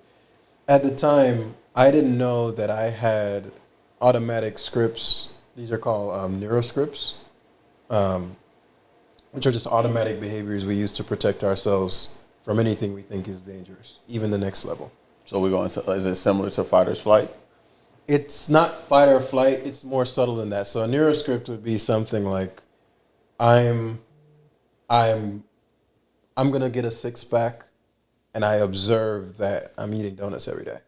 At the time, I didn't know that I had automatic scripts. These are called Neuroscripts, which are just automatic behaviors we use to protect ourselves from anything we think is dangerous, even the next level. So we're going to, is it similar to fight or flight? It's not fight or flight. It's more subtle than that. So a neuroscript would be something like, I'm gonna get a 6-pack, and I observe that I'm eating donuts every day.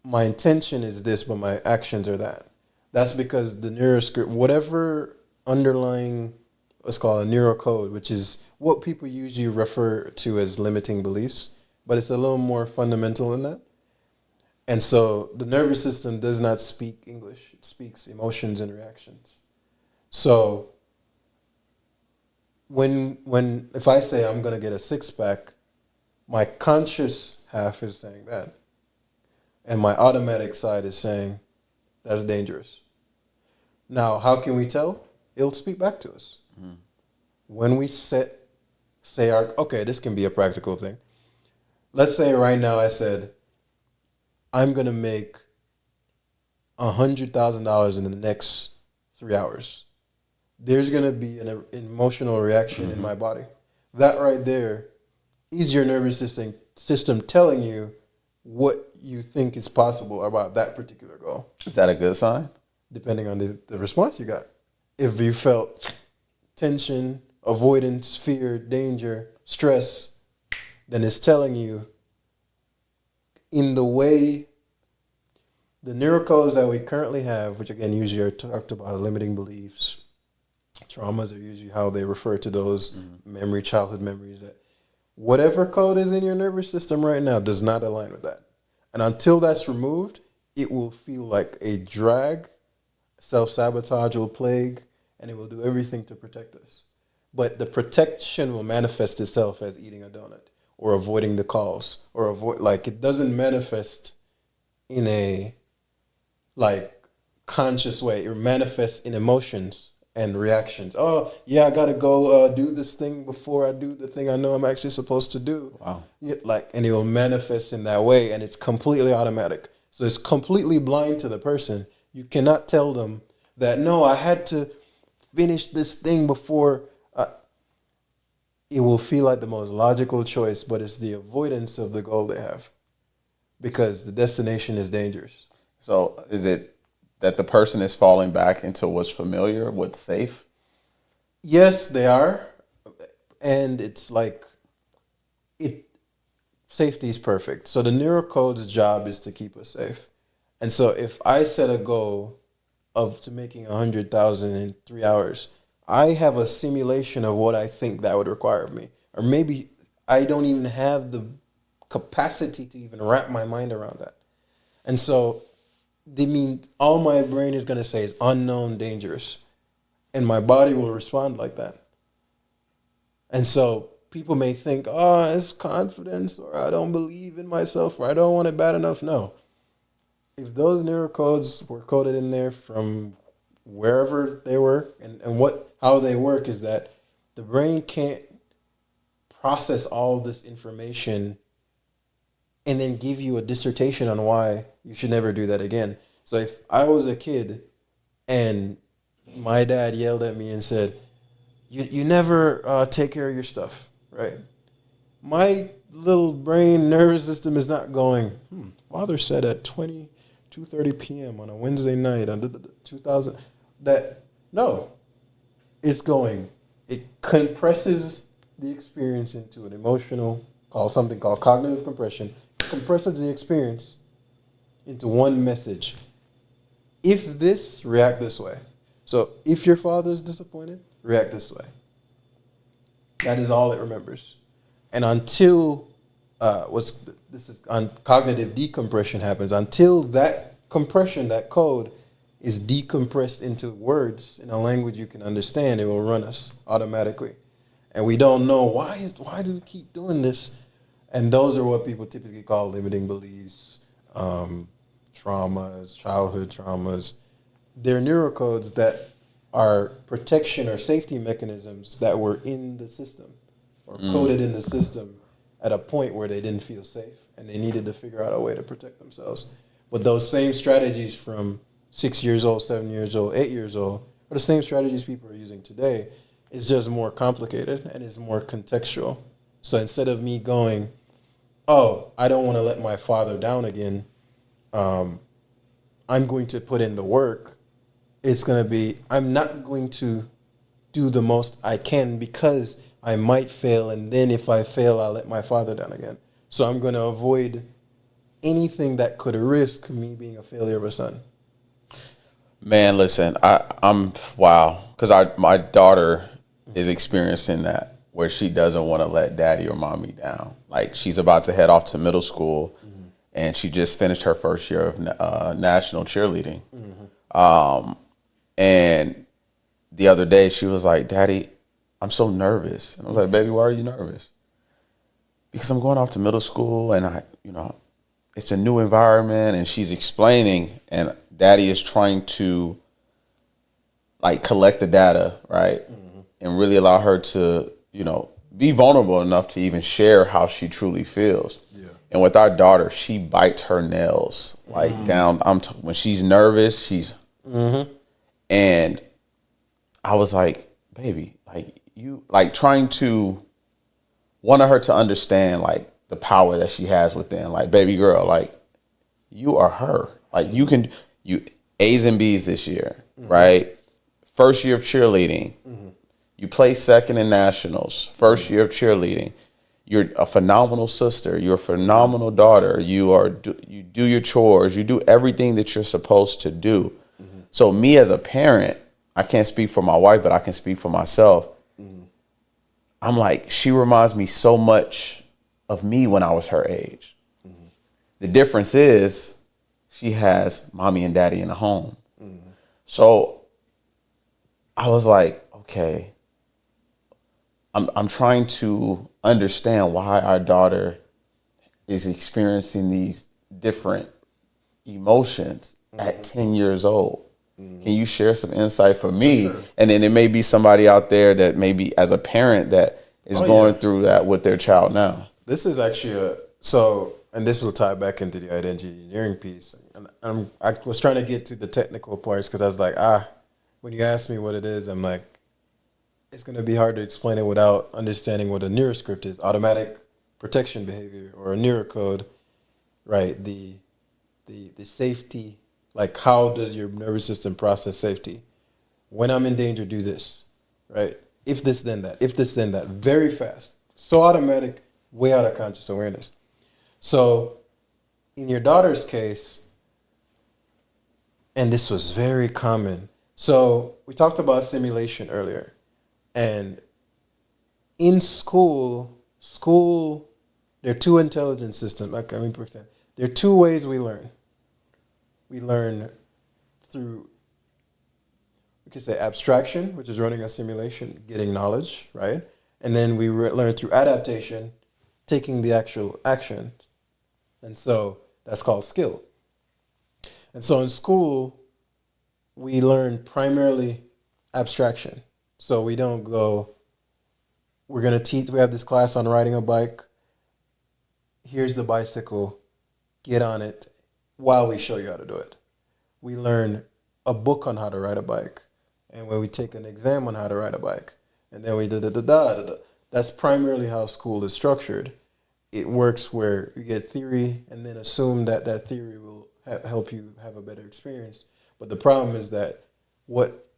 My intention is this, but my actions are that. That's because the neuroscript, whatever underlying, what's called a neurocode, which is what people usually refer to as limiting beliefs, but it's a little more fundamental than that. And so the nervous system does not speak English. It speaks emotions and reactions. So if I say I'm going to get a 6-pack, my conscious half is saying that. And my automatic side is saying, that's dangerous. Now, how can we tell? It'll speak back to us. Mm-hmm. When we say okay, this can be a practical thing. Let's say right now I said, I'm going to make $100,000 in the next 3 hours. There's going to be an emotional reaction in my body. That right there is your nervous system telling you what you think is possible about that particular goal. Is that a good sign? Depending on the response you got. If you felt tension, avoidance, fear, danger, stress, then it's telling you in the way the neurocodes that we currently have, which again usually are talked about limiting beliefs, traumas are usually how they refer to those childhood memories, that whatever code is in your nervous system right now does not align with that. And until that's removed, it will feel like a drag, self-sabotage will plague, and it will do everything to protect us. But the protection will manifest itself as eating a donut or avoiding the calls or it doesn't manifest in a conscious way. It manifests in emotions and reactions. Oh, yeah, I got to go do this thing before I do the thing I know I'm actually supposed to do. Wow. Yeah, and it will manifest in that way, and it's completely automatic. So it's completely blind to the person. You cannot tell them that, no, I had to finish this thing before. It will feel like the most logical choice, but it's the avoidance of the goal they have because the destination is dangerous. So is it that the person is falling back into what's familiar, what's safe? Yes, they are. And it's safety is perfect. So the neurocode's job is to keep us safe. And so if I set a goal to making 100,000 in 3 hours, I have a simulation of what I think that would require of me. Or maybe I don't even have the capacity to even wrap my mind around that. And so all my brain is going to say is unknown, dangerous. And my body will respond like that. And so people may think, oh, it's confidence, or I don't believe in myself, or I don't want it bad enough. No. If those neurocodes were coded in there from wherever they were, and how they work is that the brain can't process all this information and then give you a dissertation on why you should never do that again. So if I was a kid and my dad yelled at me and said, you never take care of your stuff, right? My little brain nervous system is not going, father said at 2:30 p.m. on a Wednesday night on 2000, no. It's going, it compresses the experience into an emotional, something called cognitive compression, compresses the experience into one message. If this, react this way. So if your father is disappointed, react this way. That is all it remembers. And until cognitive decompression happens, until that compression, that code is decompressed into words in a language you can understand, it will run us automatically. And we don't know why do we keep doing this? And those are what people typically call limiting beliefs, traumas, childhood traumas. They're neurocodes that are protection or safety mechanisms that were in the system or coded in the system at a point where they didn't feel safe and they needed to figure out a way to protect themselves. But those same strategies from 6 years old, 7 years old, 8 years old are the same strategies people are using today. It's just more complicated and it's more contextual. So instead of me going, oh, I don't want to let my father down again, I'm going to put in the work. It's going to be, I'm not going to do the most I can because I might fail. And then if I fail, I'll let my father down again. So I'm going to avoid anything that could risk me being a failure of a son. Man, listen, I'm wow, because my daughter is experiencing that where she doesn't want to let daddy or mommy down. Like she's about to head off to middle school, and she just finished her first year of national cheerleading. And the other day she was like, "Daddy, I'm so nervous." And I was like, "Baby, why are you nervous?" Because I'm going off to middle school, and it's a new environment. And she's explaining, and daddy is trying to like collect the data, right? And really allow her to, be vulnerable enough to even share how she truly feels. Yeah. And with our daughter, she bites her nails like down. When she's nervous, she's, and I was like, baby, like you, like trying to wanted her to understand like the power that she has within, like, baby girl, like you are her. Like you A's and B's this year, right? First year of cheerleading. You placed second in nationals. First year of cheerleading. You're a phenomenal sister. You're a phenomenal daughter. You do your chores. You do everything that you're supposed to do. So me as a parent, I can't speak for my wife, but I can speak for myself. I'm like, she reminds me so much of me when I was her age. The difference is she has mommy and daddy in the home. So I was like, okay, I'm trying to understand why our daughter is experiencing these different emotions at 10 years old. Can you share some insight for me? For sure. And then there may be somebody out there that maybe as a parent that is going through that with their child now. This is actually and this will tie back into the identity engineering piece. And I was trying to get to the technical parts because I was like, when you ask me what it is, I'm like, it's going to be hard to explain it without understanding what a neuroscript is, automatic protection behavior, or a neurocode, right? The safety, like how does your nervous system process safety? When I'm in danger, do this, right? If this, then that. If this, then that. Very fast. So automatic, way out of conscious awareness. So in your daughter's case, and this was very common. So we talked about simulation earlier. And in school, there are two intelligence systems. There are two ways we learn. We learn through, we could say abstraction, which is running a simulation, getting knowledge, right? And then we learn through adaptation, taking the actual action. And so that's called skill. And so in school, we learn primarily abstraction. So we don't go, we're going to teach, we have this class on riding a bike. Here's the bicycle. Get on it while we show you how to do it. We learn a book on how to ride a bike. And when we take an exam on how to ride a bike. And then we da-da-da-da-da-da. That's primarily how school is structured. It works where you get theory and then assume that that theory will help you have a better experience. But the problem is that what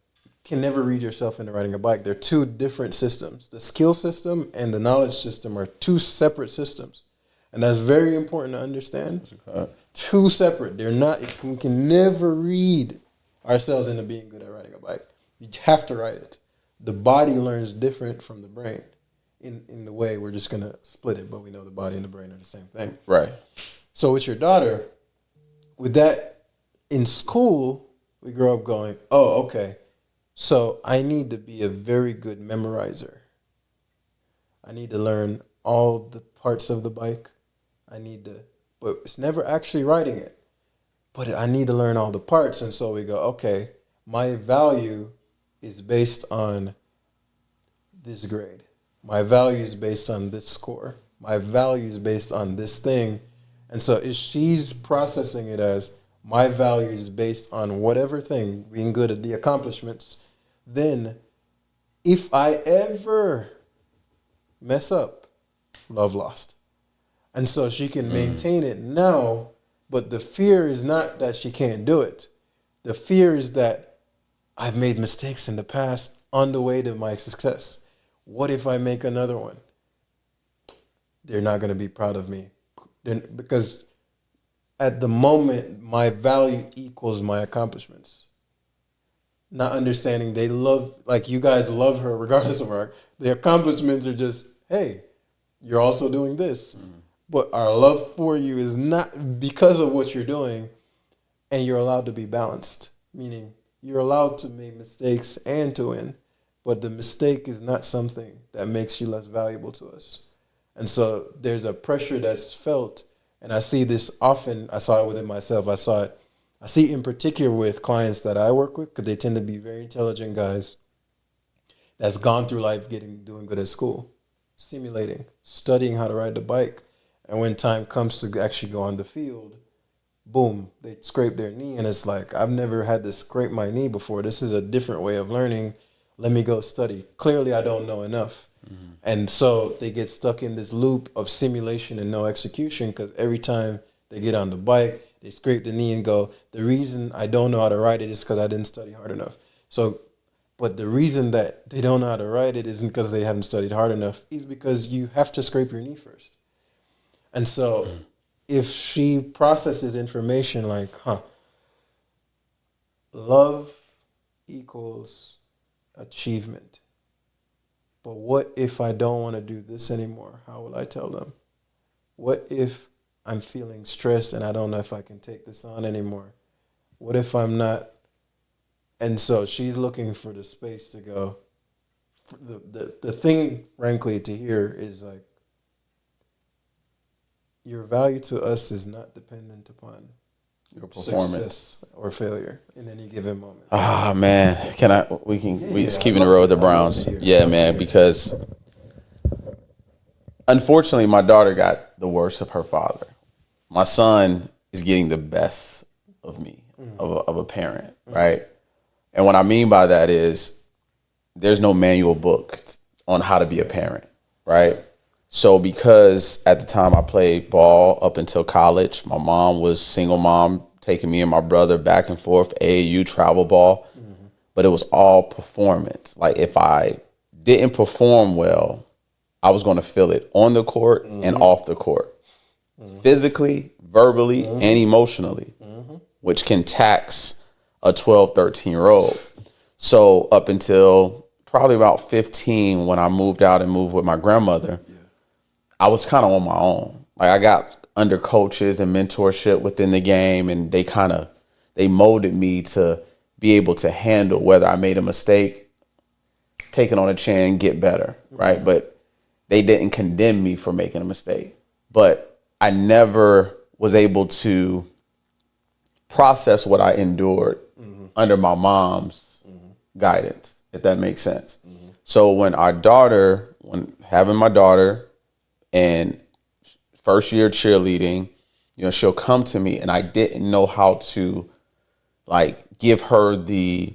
can never read yourself into riding a bike. They're two different systems. The skill system and the knowledge system are two separate systems. And that's very important to understand. Two separate. They're not, we can never read ourselves into being good at riding a bike. You have to ride it. The body learns different from the brain. In the way we're just going to split it, but we know the body and the brain are the same thing. Right. So with your daughter, with that in school, we grow up going, oh, okay, so I need to be a very good memorizer. I need to learn all the parts of the bike. But it's never actually riding it. But I need to learn all the parts. And so we go, okay, my value is based on this grade. My value is based on this score. My value is based on this thing. And so if she's processing it as my value is based on whatever thing, being good at the accomplishments, then if I ever mess up, love lost. And so she can maintain it now, but the fear is not that she can't do it. The fear is that I've made mistakes in the past on the way to my success. What if I make another one? They're not going to be proud of me. Because at the moment, my value equals my accomplishments. Not understanding they love, like you guys love her regardless of her. The accomplishments are just, hey, you're also doing this. Mm-hmm. But our love for you is not because of what you're doing, and you're allowed to be balanced, meaning you're allowed to make mistakes and to win, but the mistake is not something that makes you less valuable to us. And so there's a pressure that's felt, and I see this often. I saw it within myself. I see it in particular with clients that I work with, because they tend to be very intelligent guys that's gone through life doing good at school, simulating, studying how to ride the bike. And when time comes to actually go on the field, boom, they scrape their knee. And it's like, I've never had to scrape my knee before. This is a different way of learning. Let me go study. Clearly, I don't know enough. Mm-hmm. And so they get stuck in this loop of simulation and no execution, because every time they get on the bike, they scrape the knee and go, the reason I don't know how to ride it is because I didn't study hard enough. So, but the reason that they don't know how to ride it isn't because they haven't studied hard enough, is because you have to scrape your knee first. And so if she processes information like, love equals achievement. But what if I don't want to do this anymore? How will I tell them? What if I'm feeling stressed and I don't know if I can take this on anymore? What if I'm not? And so she's looking for the space to go. The thing, frankly, to hear is like, your value to us is not dependent upon your performance, success or failure in any given moment. Ah, man, we just keeping it real with the Browns. Yeah, man, because unfortunately my daughter got the worst of her father. My son is getting the best of me, of a parent, right? And what I mean by that is there's no manual book on how to be a parent, right? So because at the time I played ball up until college, my mom was single mom, taking me and my brother back and forth, AAU travel ball, but it was all performance. Like if I didn't perform well, I was going to feel it on the court and off the court, physically, verbally, and emotionally, which can tax a 12, 13-year-old. So up until probably about 15, when I moved out and moved with my grandmother, I was kind of on my own. Like I got under coaches and mentorship within the game, and they molded me to be able to handle whether I made a mistake, take it on a chin, get better, right? But they didn't condemn me for making a mistake. But I never was able to process what I endured under my mom's guidance, if that makes sense. So when having my daughter, and first year cheerleading, she'll come to me, and I didn't know how to like give her the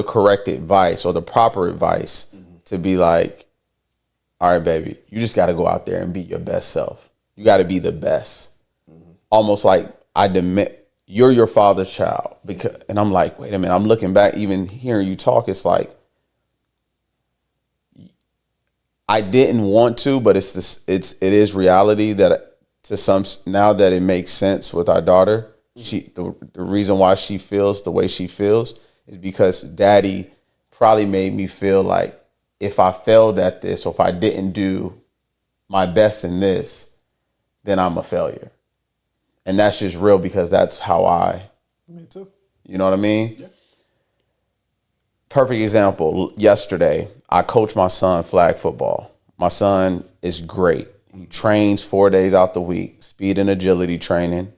correct advice or the proper advice to be like, all right, baby, you just got to go out there and be your best self. You got to be the best. Almost like I demand you're your father's child. And I'm like, wait a minute, I'm looking back, even hearing you talk, it's like, I didn't want to, but it is reality that to some, now that it makes sense with our daughter, the reason why she feels the way she feels is because daddy probably made me feel like if I failed at this, or if I didn't do my best in this, then I'm a failure. And that's just real, because that's how Me too. You know what I mean? Yeah. Perfect example. Yesterday, I coached my son flag football. My son is great. He trains 4 days out the week, speed and agility training.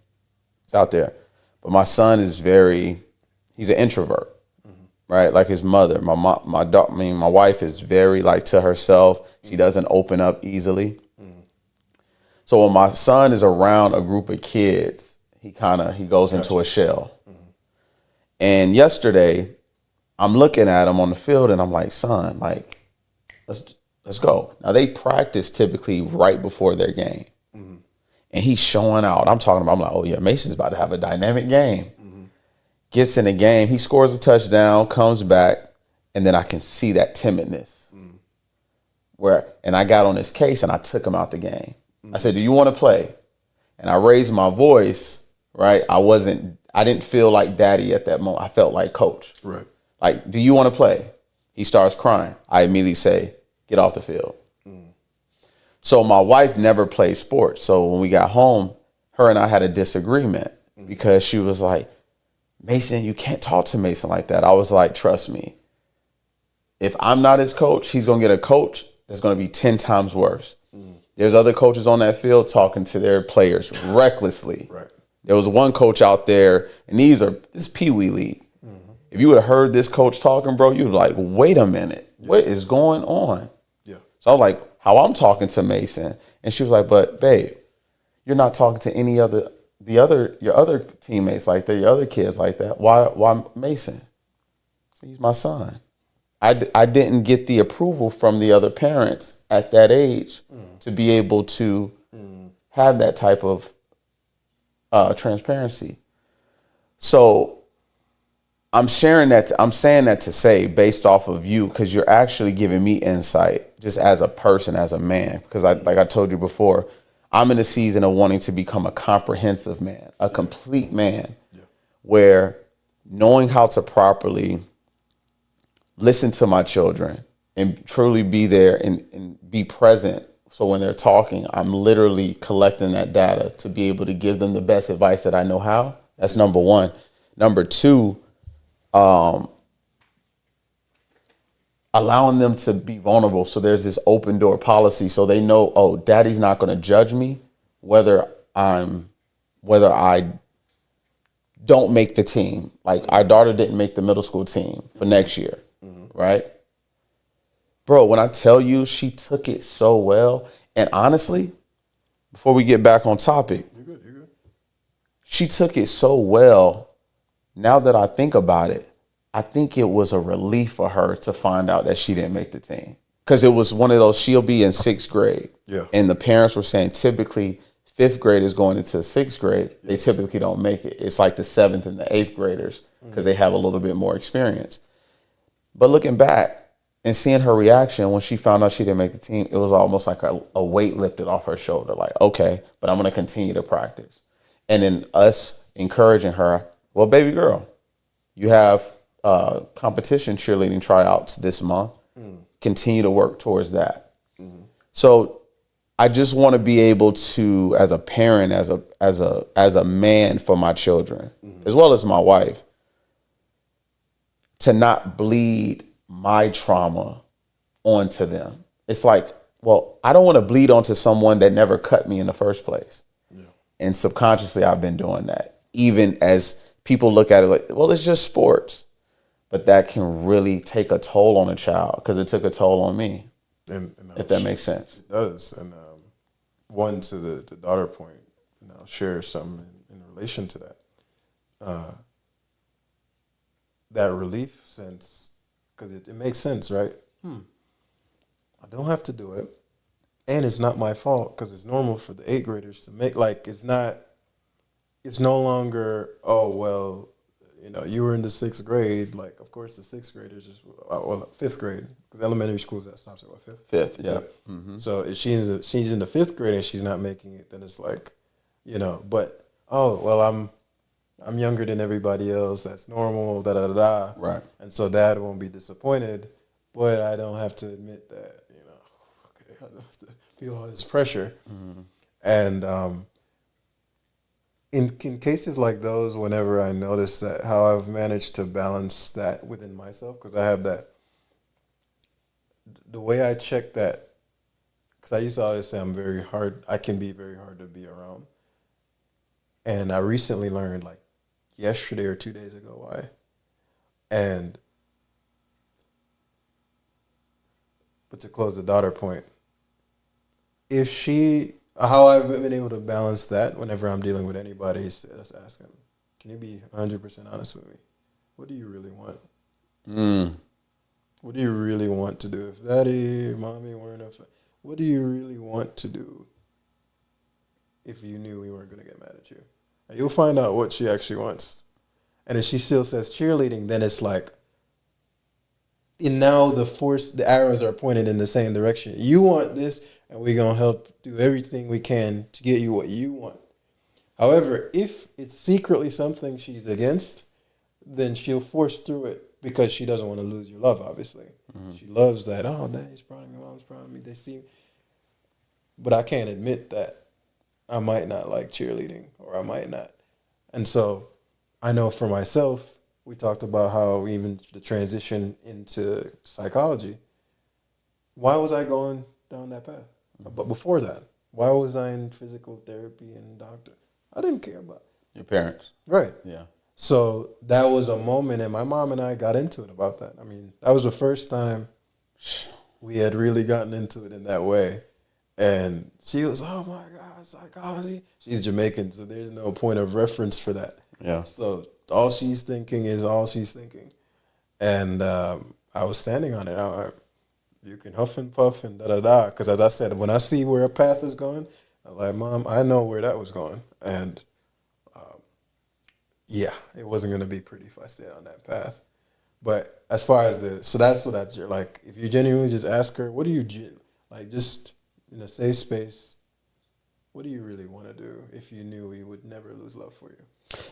It's out there. But my son is he's an introvert, right? Like his mother. My wife is very like to herself. She doesn't open up easily. So when my son is around a group of kids, he goes into a shell. And yesterday, I'm looking at him on the field and I'm like, son, like, let's go. Now they practice typically right before their game. And he's showing out. I'm like, oh yeah, Mason's about to have a dynamic game. Gets in the game, he scores a touchdown, comes back, and then I can see that timidness. And I got on his case and I took him out the game. I said, do you want to play? And I raised my voice, right? I didn't feel like daddy at that moment. I felt like coach. Right. Like, do you want to play? He starts crying. I immediately say, get off the field. So my wife never played sports. So when we got home, her and I had a disagreement because she was like, Mason, you can't talk to Mason like that. I was like, trust me. If I'm not his coach, he's going to get a coach that's going to be 10 times worse. There's other coaches on that field talking to their players recklessly. Right. There was one coach out there, and this Pee Wee League. If you would have heard this coach talking, bro, you'd be like, wait a minute. Yeah. What is going on? Yeah. So I was like, how I'm talking to Mason. And she was like, but babe, you're not talking to your other teammates like that, your other kids like that. Why Mason? He's my son. I didn't get the approval from the other parents at that age to be able to have that type of transparency. So I'm saying that to say, based off of you, because you're actually giving me insight just as a person, as a man. Because like I told you before, I'm in a season of wanting to become a comprehensive man, a complete man, where knowing how to properly listen to my children and truly be there and be present. So when they're talking, I'm literally collecting that data to be able to give them the best advice that I know how. That's number one. Number two, allowing them to be vulnerable. So there's this open door policy. So they know, oh, daddy's not going to judge me whether I don't make the team. Like our daughter didn't make the middle school team for next year. Right? Bro, when I tell you she took it so well, and honestly, before we get back on topic, you're good. She took it so well. Now that I think about it, I think it was a relief for her to find out that she didn't make the team. Because it was one of those, she'll be in 6th grade. Yeah. And the parents were saying typically 5th graders going into 6th grade, they typically don't make it. It's like the 7th and the 8th graders because they have a little bit more experience. But looking back and seeing her reaction when she found out she didn't make the team, it was almost like a weight lifted off her shoulder. Like, okay, but I'm going to continue to practice. And then us encouraging her, well, baby girl, you have competition cheerleading tryouts this month. Continue to work towards that. So I just want to be able to, as a parent, as a man for my children, as well as my wife, to not bleed my trauma onto them. It's like, well, I don't want to bleed onto someone that never cut me in the first place. Yeah. And subconsciously, I've been doing that. Even as people look at it like, well, it's just sports. But that can really take a toll on a child because it took a toll on me, and if that makes sense. It does. And one, to the daughter point, and I'll share something in relation to that. That relief sense, because it makes sense, right? I don't have to do it, and it's not my fault because it's normal for the 8th graders to make, like, it's no longer, oh, well, you were in the 6th grade, like, of course the 6th graders is, well, 5th grade, because elementary schools that stops at what, 5th? 5th, yeah. Mm-hmm. So if she's in the 5th grade and she's not making it, then it's like, but, oh, well, I'm younger than everybody else. That's normal. Da da da da. Right. And so dad won't be disappointed, but I don't have to admit that. Okay, I don't have to feel all this pressure. And in cases like those, whenever I notice that, how I've managed to balance that within myself, because I have that, the way I check that, because I used to always say I can be very hard to be around. And I recently learned, like yesterday or 2 days ago, why. And, but to close the daughter point, how I've been able to balance that whenever I'm dealing with anybody is just ask them, can you be 100% honest with me? What do you really want? What do you really want to do? If daddy, mommy weren't upset, what do you really want to do if you knew we weren't going to get mad at you? And you'll find out what she actually wants. And if she still says cheerleading, then it's like, and now the arrows are pointed in the same direction. You want this, and we're going to help do everything we can to get you what you want. However, if it's secretly something she's against, then she'll force through it because she doesn't want to lose your love, obviously. Mm-hmm. She loves that, oh, daddy's proud of me, mom's proud of me, they see me. But I can't admit that I might not like cheerleading, or I might not. And so I know for myself, we talked about how even the transition into psychology, why was I going down that path? But before that, why was I in physical therapy and doctor? I didn't care about your parents. Right. Yeah. So that was a moment, and my mom and I got into it about that. I mean, that was the first time we had really gotten into it in that way. And she was, oh my God, psychology. She's Jamaican, so there's no point of reference for that. Yeah. So all she's thinking is all she's thinking. And I was standing on it. You can huff and puff and da-da-da. Because as I said, when I see where a path is going, I'm like, Mom, I know where that was going. And yeah, it wasn't going to be pretty if I stayed on that path. But as far as so that's what like, if you genuinely just ask her, what do you, like, just in a safe space, what do you really want to do if you knew we would never lose love for you?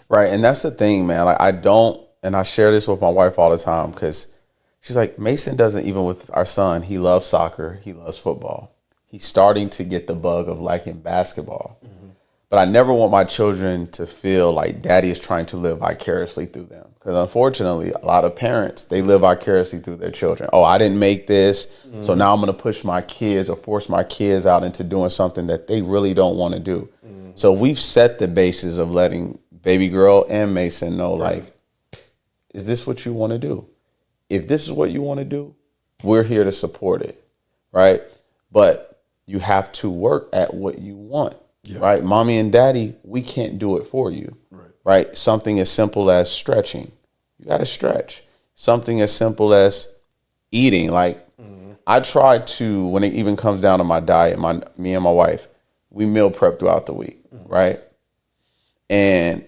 Right. And that's the thing, man. Like, I share this with my wife all the time, because she's like, Mason doesn't, even with our son, he loves soccer, he loves football. He's starting to get the bug of liking basketball. Mm-hmm. But I never want my children to feel like daddy is trying to live vicariously through them. Because unfortunately, a lot of parents, they live vicariously through their children. Oh, I didn't make this, so now I'm going to push my kids or force my kids out into doing something that they really don't want to do. Mm-hmm. So we've set the basis of letting baby girl and Mason know, like, is this what you want to do? If this is what you want to do, we're here to support it, right? But you have to work at what you want. Yeah. Right? Mommy and daddy, we can't do it for you. Right? Something as simple as stretching. You got to stretch. Something as simple as eating. Like, I try to, when it even comes down to my diet, me and my wife, we meal prep throughout the week. Right? And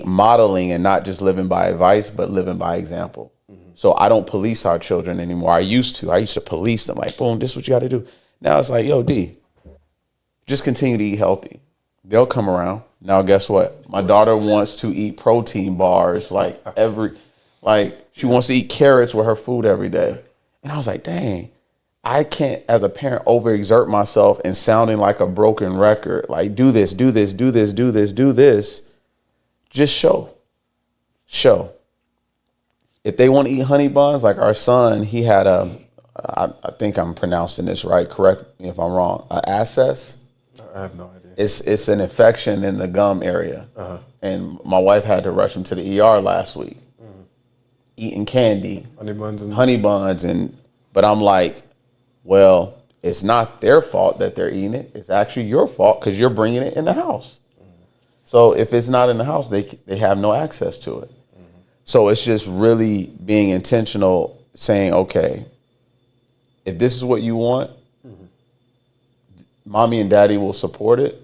modeling and not just living by advice, but living by example. So I don't police our children anymore. I used to police them, like, boom, this is what you got to do. Now it's like, yo, D, just continue to eat healthy. They'll come around. Now, guess what? My daughter wants to eat protein bars she wants to eat carrots with her food every day. And I was like, dang, I can't, as a parent, overexert myself and sounding like a broken record. Like, do this, do this, do this, do this, do this. Just show. If they want to eat honey buns, like our son, he had I think I'm pronouncing this right. Correct me if I'm wrong. Access. I have no idea. It's an infection in the gum area. Uh-huh. And my wife had to rush him to the ER last week. Eating candy. Honey buns. But I'm like, well, it's not their fault that they're eating it. It's actually your fault because you're bringing it in the house. So if it's not in the house, they have no access to it. So it's just really being intentional, saying, okay, if this is what you want, mommy and daddy will support it.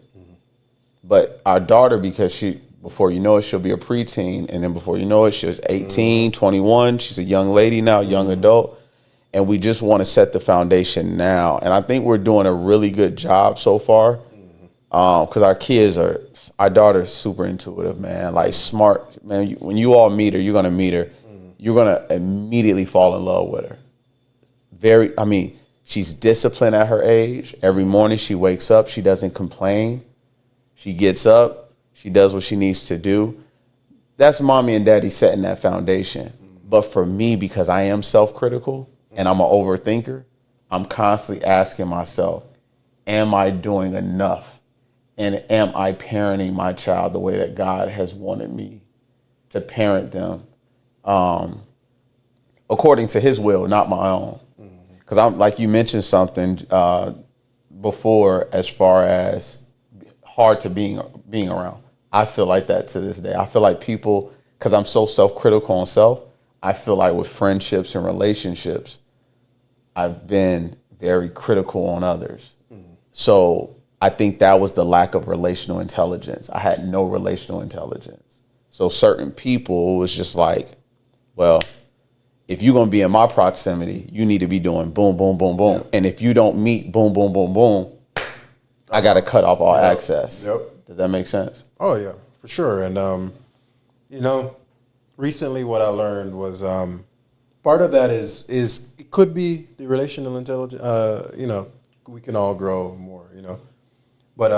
But our daughter, because before you know it, she'll be a preteen. And then before you know it, she's 18, 21. She's a young lady now, young adult. And we just want to set the foundation now. And I think we're doing a really good job so far. Because our daughter's super intuitive, man. Like, smart, man. When you all meet her, you're going to meet her. You're going to immediately fall in love with her. She's disciplined at her age. Every morning she wakes up. She doesn't complain. She gets up. She does what she needs to do. That's mommy and daddy setting that foundation. But for me, because I am self-critical and I'm an overthinker, I'm constantly asking myself, am I doing enough? And am I parenting my child the way that God has wanted me to parent them, according to his will, not my own? Because I'm like, you mentioned something before as far as hard to being around. I feel like that to this day. I feel like people, because I'm so self-critical on self, I feel like with friendships and relationships, I've been very critical on others. So I think that was the lack of relational intelligence. I had no relational intelligence. So certain people, it was just like, well, if you're going to be in my proximity, you need to be doing boom, boom, boom, boom. Yep. And if you don't meet boom, boom, boom, boom, I got to cut off all access. Yep. Does that make sense? Oh, yeah, for sure. And, recently what I learned was part of that is it could be the relational intelligence. We can all grow more, But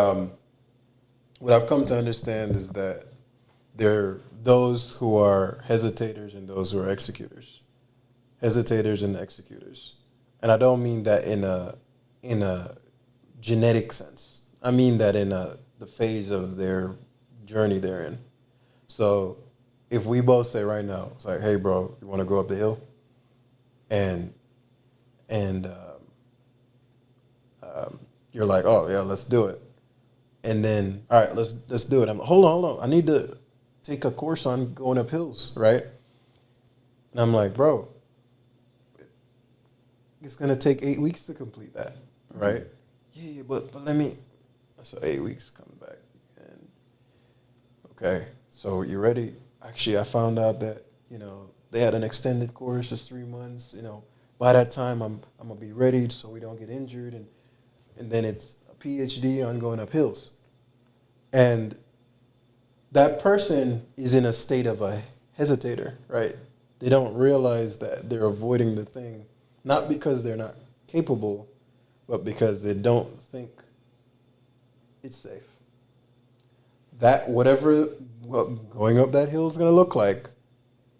what I've come to understand is that there are those who are hesitators and those who are executors. Hesitators and executors. And I don't mean that in a genetic sense. I mean that in the phase of their journey they're in. So if we both say right now, it's like, hey, bro, you want to go up the hill? And you're like, oh, yeah, let's do it. And then, all right, let's do it. I'm hold on. I need to take a course on going up hills, right? And I'm like, bro, it's going to take 8 weeks to complete that, right? Yeah, but let me, so 8 weeks coming back. And okay, so you ready? Actually, I found out that, they had an extended course, it's 3 months, by that time I'm going to be ready so we don't get injured. And then it's a PhD on going up hills. And that person is in a state of a hesitator, right? They don't realize that they're avoiding the thing, not because they're not capable, but because they don't think it's safe. That whatever going up that hill is going to look like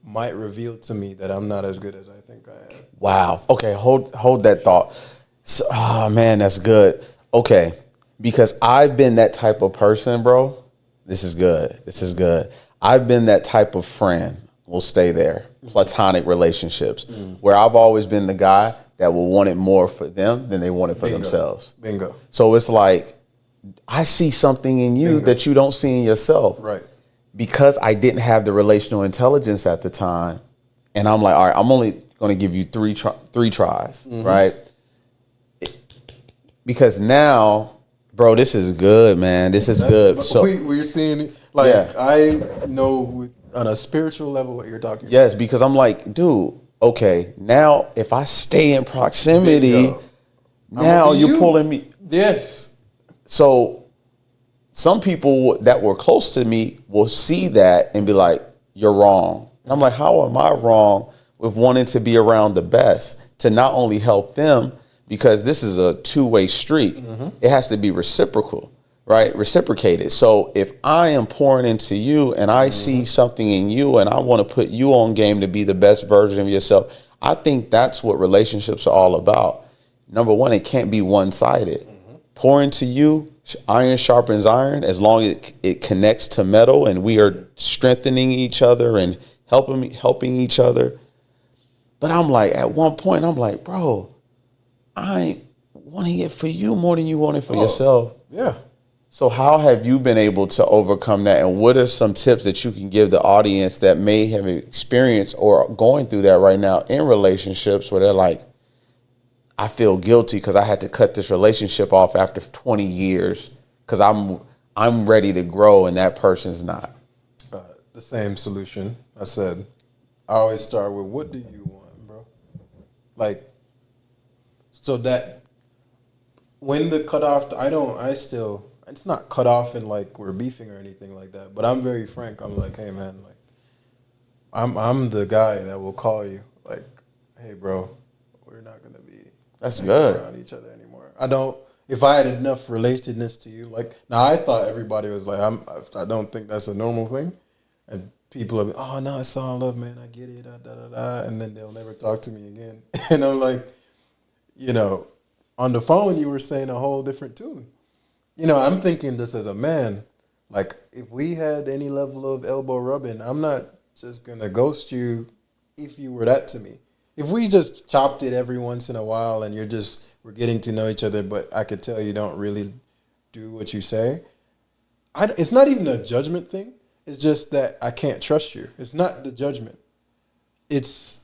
might reveal to me that I'm not as good as I think I am. Wow. Okay, hold that thought. So, oh man, that's good. Okay, because I've been that type of person, bro. This is good. I've been that type of friend. We'll stay there. Platonic relationships, where I've always been the guy that will want it more for them than they want it for themselves. Bingo. So it's like, I see something in you that you don't see in yourself. Right. Because I didn't have the relational intelligence at the time, and I'm like, all right, I'm only going to give you three tries, right? Because now, bro, this is good, man. This is good. So we're seeing it. Like, yeah. I know on a spiritual level what you're talking about. Yes, because I'm like, dude, okay, now if I stay in proximity, now you're pulling me. Yes. So some people that were close to me will see that and be like, you're wrong. And I'm like, how am I wrong with wanting to be around the best to not only help them, because this is a two-way street. It has to be reciprocal, right? Reciprocated. So if I am pouring into you and I see something in you and I want to put you on game to be the best version of yourself, I think that's what relationships are all about. Number one, it can't be one-sided. Pour into you, iron sharpens iron, as long as it connects to metal and we are strengthening each other and helping each other. But I'm like, at one point, I'm like, bro, I ain't wanting it for you more than you want it for yourself. Yeah. So how have you been able to overcome that? And what are some tips that you can give the audience that may have experienced or going through that right now in relationships where they're like, I feel guilty because I had to cut this relationship off after 20 years because I'm ready to grow and that person's not? The same solution. I said, I always start with, what do you want, bro? Like, so that when the cutoff, it's not cut off and like we're beefing or anything like that, but I'm very frank. I'm like, hey man, like I'm the guy that will call you like, hey bro, we're not going to be That's good around each other anymore. I don't, if I had enough relatedness to you, like now I thought everybody was like, I don't think that's a normal thing, and people are like, oh no, it's all love, man. I get it, da da da da, and then they'll never talk to me again. And I'm like, you know, on the phone you were saying a whole different tune. You know, I'm thinking this as a man. Like if we had any level of elbow rubbing, I'm not just gonna ghost you if you were that to me. If we just chopped it every once in a while and we're getting to know each other, but I could tell you don't really do what you say. It's not even a judgment thing. It's just that I can't trust you. It's not the judgment. It's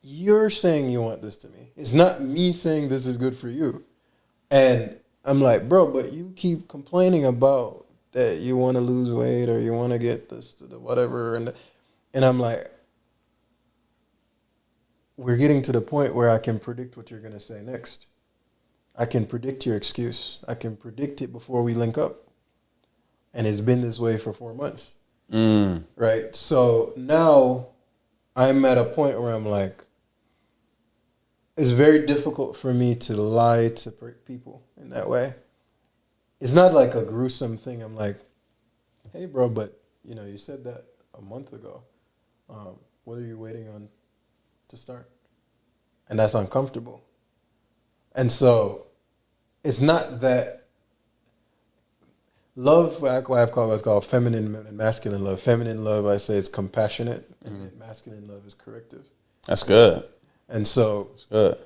you're saying you want this to me. It's not me saying this is good for you. And I'm like, bro, but you keep complaining about that you want to lose weight or you want to get this to the whatever. And I'm like, we're getting to the point where I can predict what you're going to say next. I can predict your excuse. I can predict it before we link up. And it's been this way for 4 months. Right? So now I'm at a point where I'm like, it's very difficult for me to lie to people in that way. It's not like a gruesome thing. I'm like, hey, bro, but, you know, you said that a month ago. What are you waiting on to start? And that's uncomfortable. And so it's not that love, what I've called what's called feminine and masculine love. Feminine love, I say, is compassionate, and masculine love is corrective. That's good. And so That's good.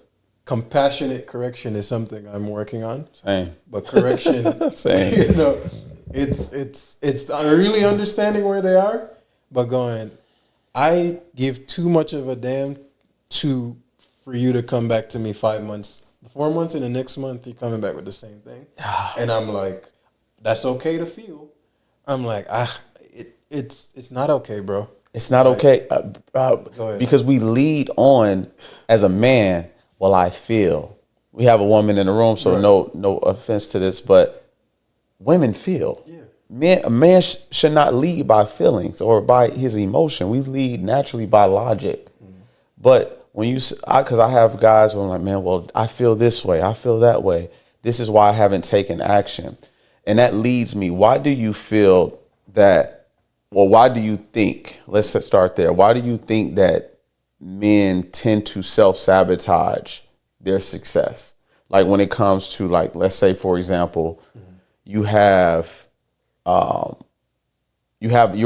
Compassionate correction is something I'm working on. Same. But correction, Same. you know, it's really understanding where they are, but going, I give too much of a damn for you to come back to me 5 months, 4 months, and the next month you're coming back with the same thing. And I'm like, that's okay to feel. I'm like, it's not okay, bro. It's not okay because we lead on as a man. Well, I feel. We have a woman in the room, so right. no offense to this, but women feel. Yeah. A man should not lead by feelings or by his emotion. We lead naturally by logic. But when because I have guys where I'm like, man, well, I feel this way, I feel that way. This is why I haven't taken action, and that leads me. Why do you feel that? Well, why do you think? Let's start there. Why do you think that men tend to self-sabotage their success? Like when it comes to, like, let's say, for example, you're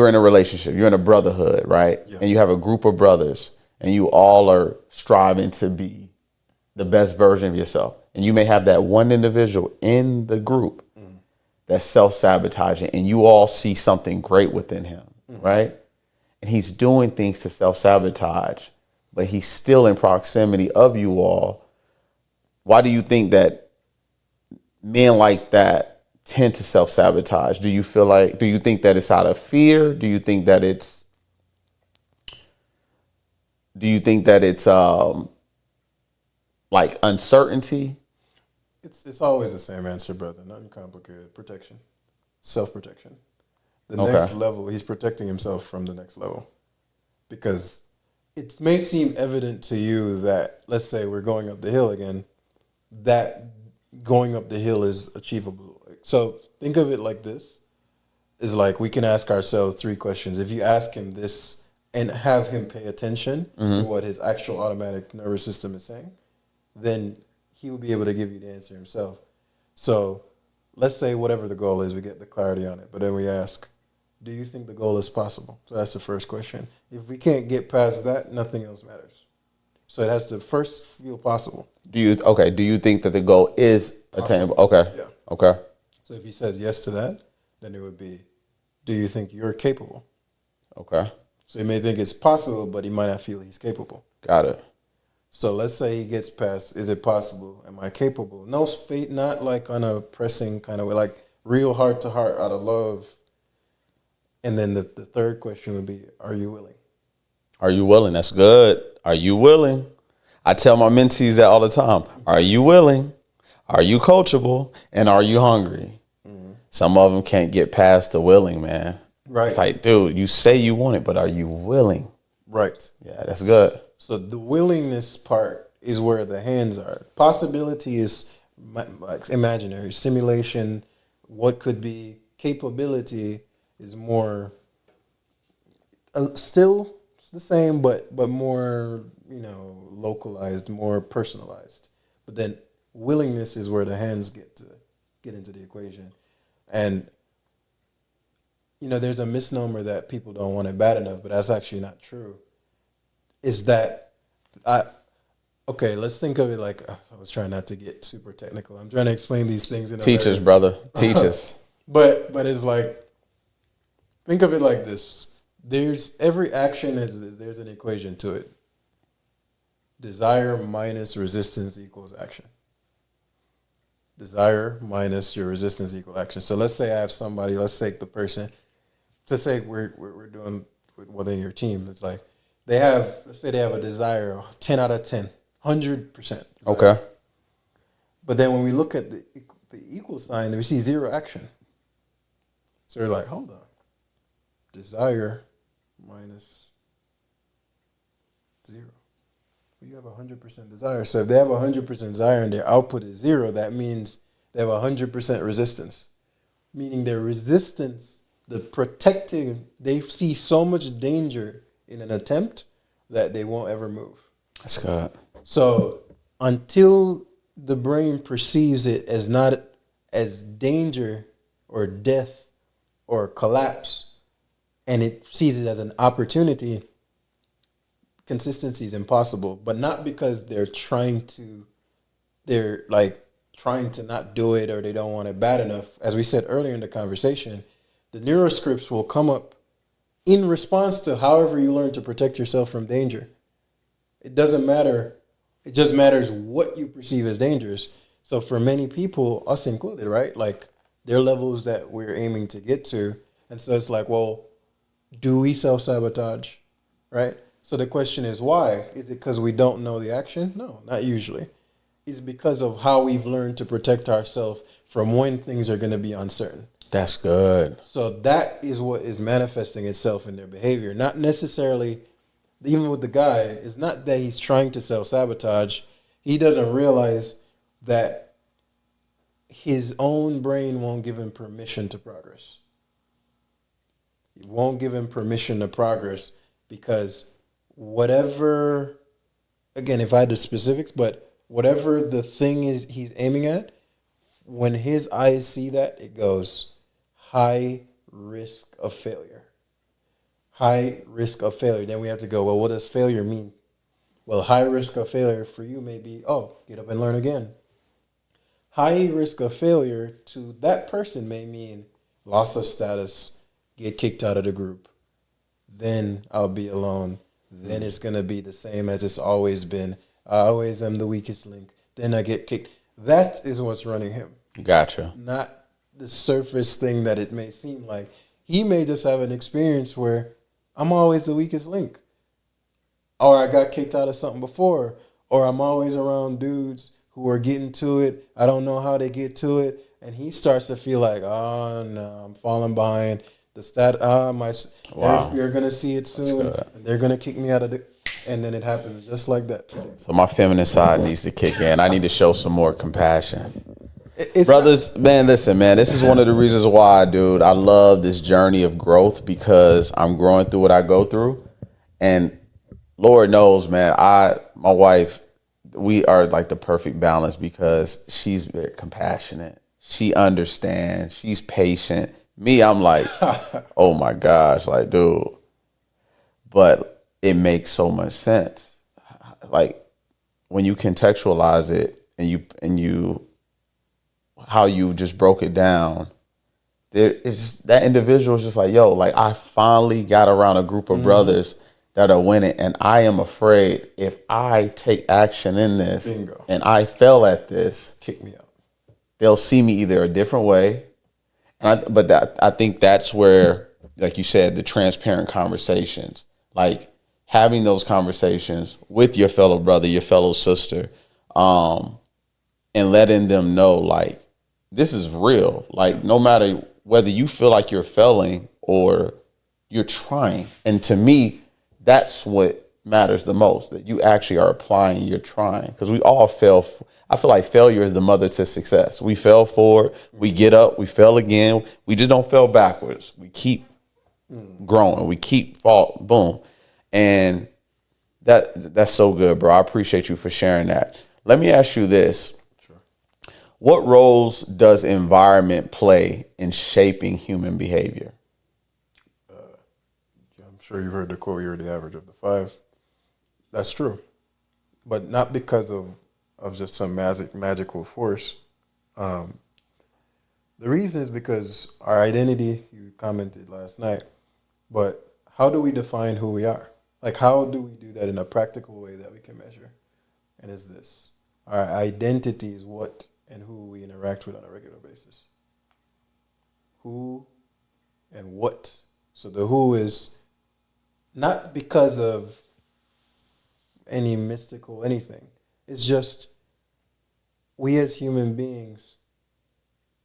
in a relationship, you're in a brotherhood, right? Yeah. And you have a group of brothers and you all are striving to be the best version of yourself. And you may have that one individual in the group that's self-sabotaging, and you all see something great within him, right? And he's doing things to self-sabotage, but he's still in proximity of you all. Why do you think that men like that tend to self-sabotage? Do you think that it's out of fear? Do you think that it's like uncertainty? It's always the same answer, brother. Nothing complicated. Protection. Self-protection. The next level, he's protecting himself from the next level. Because it may seem evident to you that, let's say we're going up the hill again, that going up the hill is achievable. So think of it like this. Is like we can ask ourselves 3 questions. If you ask him this and have him pay attention to what his actual automatic nervous system is saying, then he will be able to give you the answer himself. So let's say whatever the goal is, we get the clarity on it. But then we ask, do you think the goal is possible? So that's the first question. If we can't get past that, nothing else matters. So it has to first feel possible. Do you think that the goal is attainable? Okay. Yeah. Okay. So if he says yes to that, then it would be, do you think you're capable? Okay. So he may think it's possible, but he might not feel he's capable. Got it. So let's say he gets past, is it possible? Am I capable? No fate, not like on a pressing kind of way, like real heart to heart out of love. And then the third question would be, are you willing? Are you willing? That's good. Are you willing? I tell my mentees that all the time. Are you willing? Are you coachable? And are you hungry? Some of them can't get past the willing, man. Right. It's like, dude, you say you want it, but are you willing? Right. Yeah, that's good. So the willingness part is where the hands are. Possibility is like imaginary simulation. What could be capability is more still the same, but more localized, more personalized. But then willingness is where the hands get into the equation, and there's a misnomer that people don't want it bad enough, but that's actually not true. Is that okay, let's think of it like I was trying not to get super technical. I'm trying to explain these things in a Teach us, brother. Teach us. But it's like, think of it like this. There's every action there's an equation to it. Desire minus resistance equals action. Desire minus your resistance equals action. So let's say I have somebody, let's take the person, let's say we're doing within your team. It's like let's say they have a desire, 10 out of 10. 100%. Okay. But then when we look at the equal sign, we see zero action. So we're like, hold on. Desire minus zero. You have 100% desire. So if they have 100% desire and their output is zero, that means they have 100% resistance. Meaning their resistance, the protective, they see so much danger in an attempt that they won't ever move. That's good. So until the brain perceives it as not as danger or death or collapse, and it sees it as an opportunity, consistency is impossible. But not because they're trying to not do it or they don't want it bad enough. As we said earlier in the conversation, the Neuroscripts will come up in response to however you learn to protect yourself from danger. It doesn't matter. It just matters what you perceive as dangerous. So for many people, us included, right? Like, there are levels that we're aiming to get to. And so it's like, well, do we self-sabotage, right? So the question is, why? Is it because we don't know the action? No, not usually. It's because of how we've learned to protect ourselves from when things are going to be uncertain. That's good. So that is what is manifesting itself in their behavior. Not necessarily, even with the guy, it's not that he's trying to self-sabotage. He doesn't realize that his own brain won't give him permission to progress. It won't give him permission to progress because whatever, again, if I had the specifics, but whatever the thing is he's aiming at, when his eyes see that, it goes high risk of failure. High risk of failure. Then we have to go, well, what does failure mean? Well, high risk of failure for you may be, get up and learn again. High risk of failure to that person may mean loss of status, get kicked out of the group. Then I'll be alone. Then it's going to be the same as it's always been. I always am the weakest link. Then I get kicked. That is what's running him. Gotcha. Not the surface thing that it may seem like. He may just have an experience where I'm always the weakest link. Or I got kicked out of something before. Or I'm always around dudes who are getting to it. I don't know how they get to it. And he starts to feel like, oh, no, I'm falling behind. You're going to see it soon. And they're going to kick me out of the... And then it happens just like that. So my feminine side needs to kick in. I need to show some more compassion. Brothers, man, listen, man, this is one of the reasons why, dude, I love this journey of growth because I'm growing through what I go through. And Lord knows, man, my wife, we are like the perfect balance because she's very compassionate. She understands. She's patient. Me, I'm like, oh my gosh, like, dude. But it makes so much sense. Like when you contextualize it and you how you just broke it down, that individual is just like, yo, like I finally got around a group of brothers that are winning, and I am afraid if I take action in this and I fail at this, kick me out. They'll see me either a different way. I think that's where, like you said, the transparent conversations, like having those conversations with your fellow brother, your fellow sister, and letting them know, like, this is real. Like, no matter whether you feel like you're failing or you're trying. And to me, that's what matters the most, that you actually are applying, you're trying. Because we all fail. I feel like failure is the mother to success. We fail forward, we get up, we fail again. We just don't fail backwards. We keep growing. We keep boom. And that's so good, bro. I appreciate you for sharing that. Let me ask you this. Sure. What roles does environment play in shaping human behavior? I'm sure you've heard the quote, "You're the average of the five." That's true. But not because of just some magical force. The reason is because our identity, you commented last night, but how do we define who we are? Like, how do we do that in a practical way that we can measure? And it's this. Our identity is what and who we interact with on a regular basis. Who and what. So the who is not because of any mystical anything. It's just we as human beings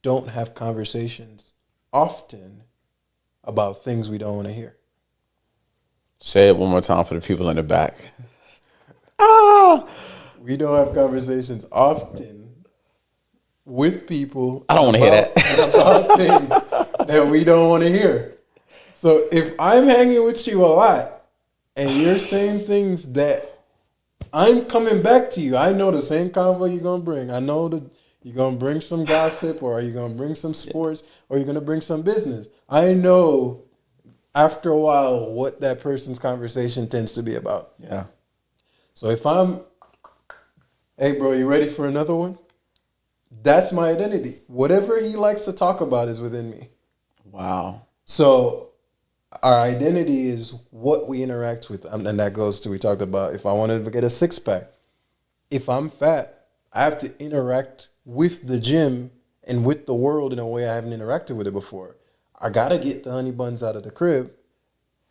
don't have conversations often about things we don't want to hear. Say it one more time for the people in the back. We don't have conversations often with people. I don't want to hear that. About things that we don't want to hear. So if I'm hanging with you a lot and you're saying things that I'm coming back to you, I know the same convo you're going to bring. I know that you're going to bring some gossip, or are you going to bring some sports, or you're going to bring some business. I know after a while what that person's conversation tends to be about. Yeah. So if I'm, hey bro, you ready for another one? That's my identity. Whatever he likes to talk about is within me. Wow. So our identity is what we interact with. And that goes to, we talked about, if I wanted to get a six pack, if I'm fat, I have to interact with the gym and with the world in a way I haven't interacted with it before. I got to get the honey buns out of the crib.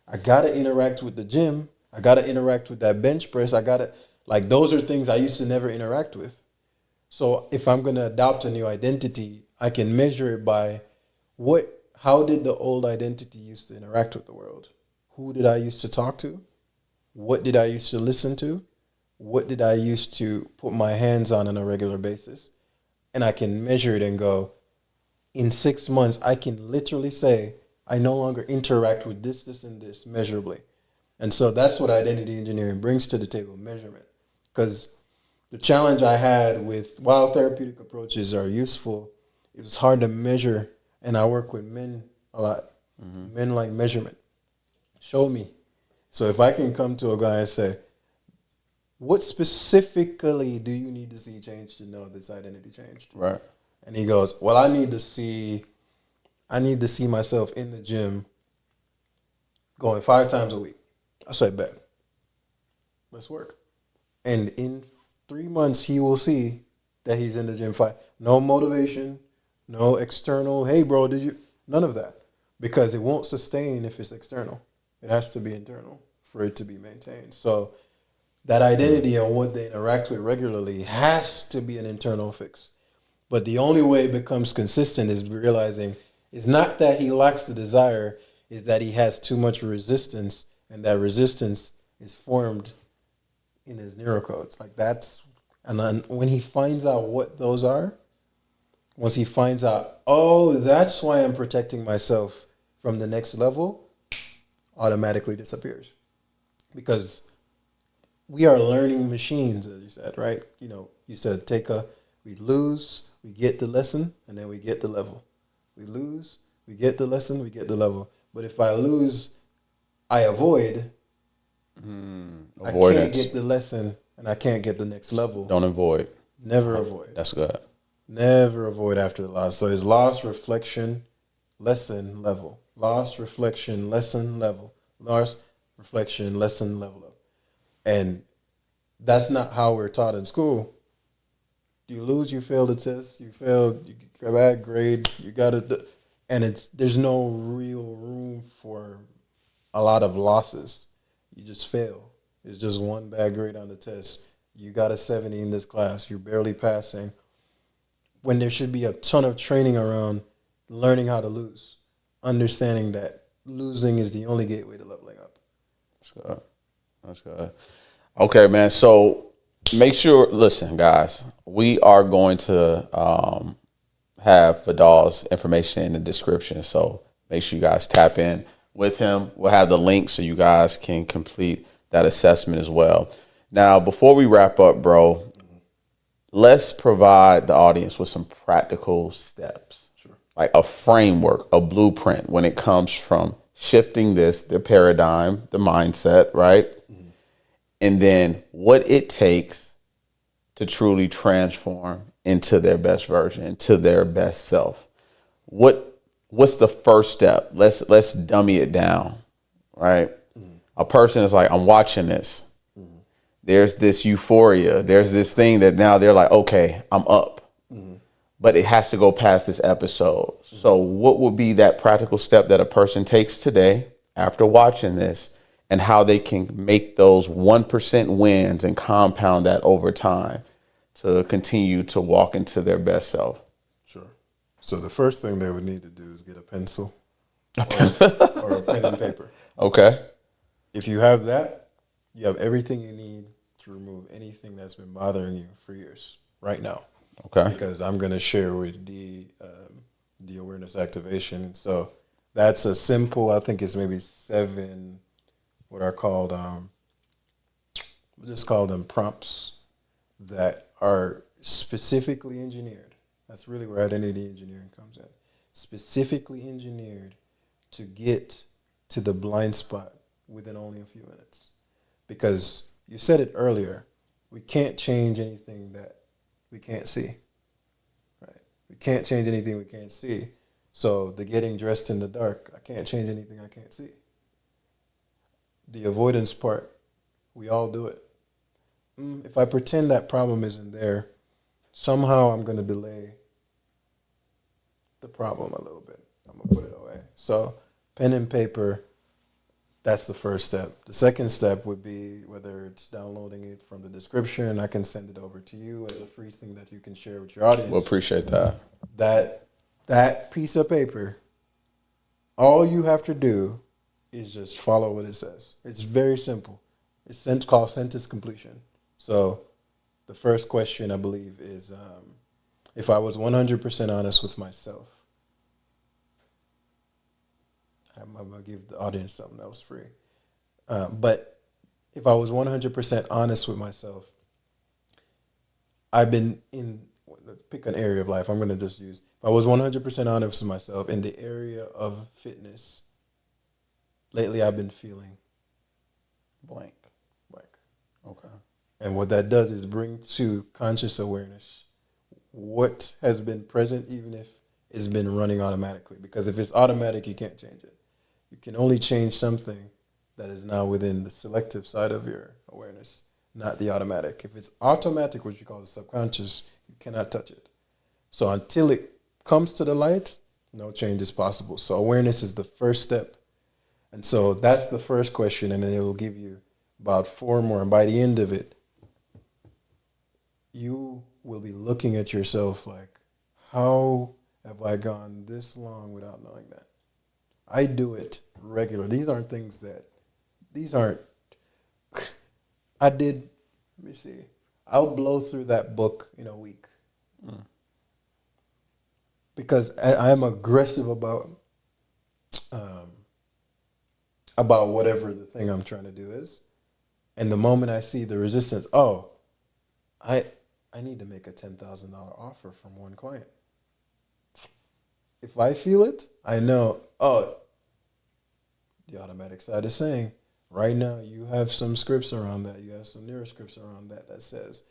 I got to interact with the gym. I got to interact with that bench press. Like, those are things I used to never interact with. So if I'm going to adopt a new identity, I can measure it by how did the old identity used to interact with the world? Who did I used to talk to? What did I used to listen to? What did I used to put my hands on a regular basis? And I can measure it and go, in 6 months, I can literally say, I no longer interact with this, and this measurably. And so that's what identity engineering brings to the table, measurement. Because the challenge I had with, while therapeutic approaches are useful, it was hard to measure. And I work with men a lot. Mm-hmm. Men like measurement. Show me. So if I can come to a guy and say, what specifically do you need to see change to know this identity changed? Right. And he goes, well, I need to see myself in the gym going 5 times a week. I said, bet. Let's work. And in 3 months, he will see that he's in the gym 5. No motivation, no external, hey, bro, none of that. Because it won't sustain if it's external. It has to be internal for it to be maintained. So that identity and what they interact with regularly has to be an internal fix. But the only way it becomes consistent is realizing it's not that he lacks the desire, is that he has too much resistance, and that resistance is formed in his neurocodes. Like, that's, and then when he finds out what those are, once he finds out, oh, that's why I'm protecting myself from the next level, automatically disappears. Because we are learning machines, as you said, right? You know, you said we lose, we get the lesson, and then we get the level. We lose, we get the lesson, we get the level. But if I lose, I avoid. I can't get the lesson, and I can't get the next level. Don't avoid. Never avoid. That's good. Never avoid after the loss. So it's loss, reflection, lesson, level. Loss, reflection, lesson, level. Loss, reflection, lesson, level up. And that's not how we're taught in school. You lose, you fail the test, you failed, you get a bad grade, you got to, and there's no real room for a lot of losses. You just fail. It's just one bad grade on the test. You got a 70 in this class, you're barely passing. When there should be a ton of training around learning how to lose, understanding that losing is the only gateway to leveling up. That's good. That's good. Okay, man. So make sure, listen, guys, we are going to have Vadoll's information in the description. So make sure you guys tap in with him. We'll have the link so you guys can complete that assessment as well. Now, before we wrap up, bro, let's provide the audience with some practical steps, like a framework, a blueprint when it comes from shifting the paradigm, the mindset, right? And then what it takes to truly transform into their best version, into their best self. What's the first step? Let's dummy it down, right? A person is like, I'm watching this. There's this euphoria. There's this thing that now they're like, okay, I'm up. But it has to go past this episode. So what would be that practical step that a person takes today after watching this, and how they can make those 1% wins and compound that over time to continue to walk into their best self? Sure. So the first thing they would need to do is get a pencil or a pen and paper. Okay. If you have that, you have everything you need to remove anything that's been bothering you for years right now. Okay. Because I'm going to share with the awareness activation. And so that's a simple, I think it's maybe 7, what are called, we'll just call them prompts that are specifically engineered. That's really where identity engineering comes in. Specifically engineered to get to the blind spot within only a few minutes. Because you said it earlier, we can't change anything that we can't see. Right? We can't change anything we can't see. So the getting dressed in the dark, I can't change anything I can't see. The avoidance part, we all do it. If I pretend that problem isn't there, somehow I'm going to delay the problem a little bit. I'm going to put it away. So pen and paper, that's the first step. The second step would be whether it's downloading it from the description. I can send it over to you as a free thing that you can share with your audience. We'll appreciate that. That piece of paper, all you have to do is just follow what it says. It's very simple. It's called sentence completion. So the first question, I believe, is if I was 100% honest with myself, I'm going to give the audience something else free. But if I was 100% honest with myself, I've been pick an area of life. I'm going to just use, if I was 100% honest with myself in the area of fitness, lately I've been feeling blank. Okay. And what that does is bring to conscious awareness what has been present, even if it's been running automatically. Because if it's automatic, you can't change it. You can only change something that is now within the selective side of your awareness, not the automatic. If it's automatic, what you call the subconscious, you cannot touch it. So until it comes to the light, no change is possible. So awareness is the first step. And so that's the first question, and then it will give you about 4 more. And by the end of it, you will be looking at yourself like, how have I gone this long without knowing that? I do it regular. These aren't, let me see. I'll blow through that book in a week. Because I'm aggressive about whatever the thing I'm trying to do is. And the moment I see the resistance, I need to make a $10,000 offer from one client. If I feel it, I know, the automatic side is saying, right now you have some scripts around that, you have some Neuroscripts around that says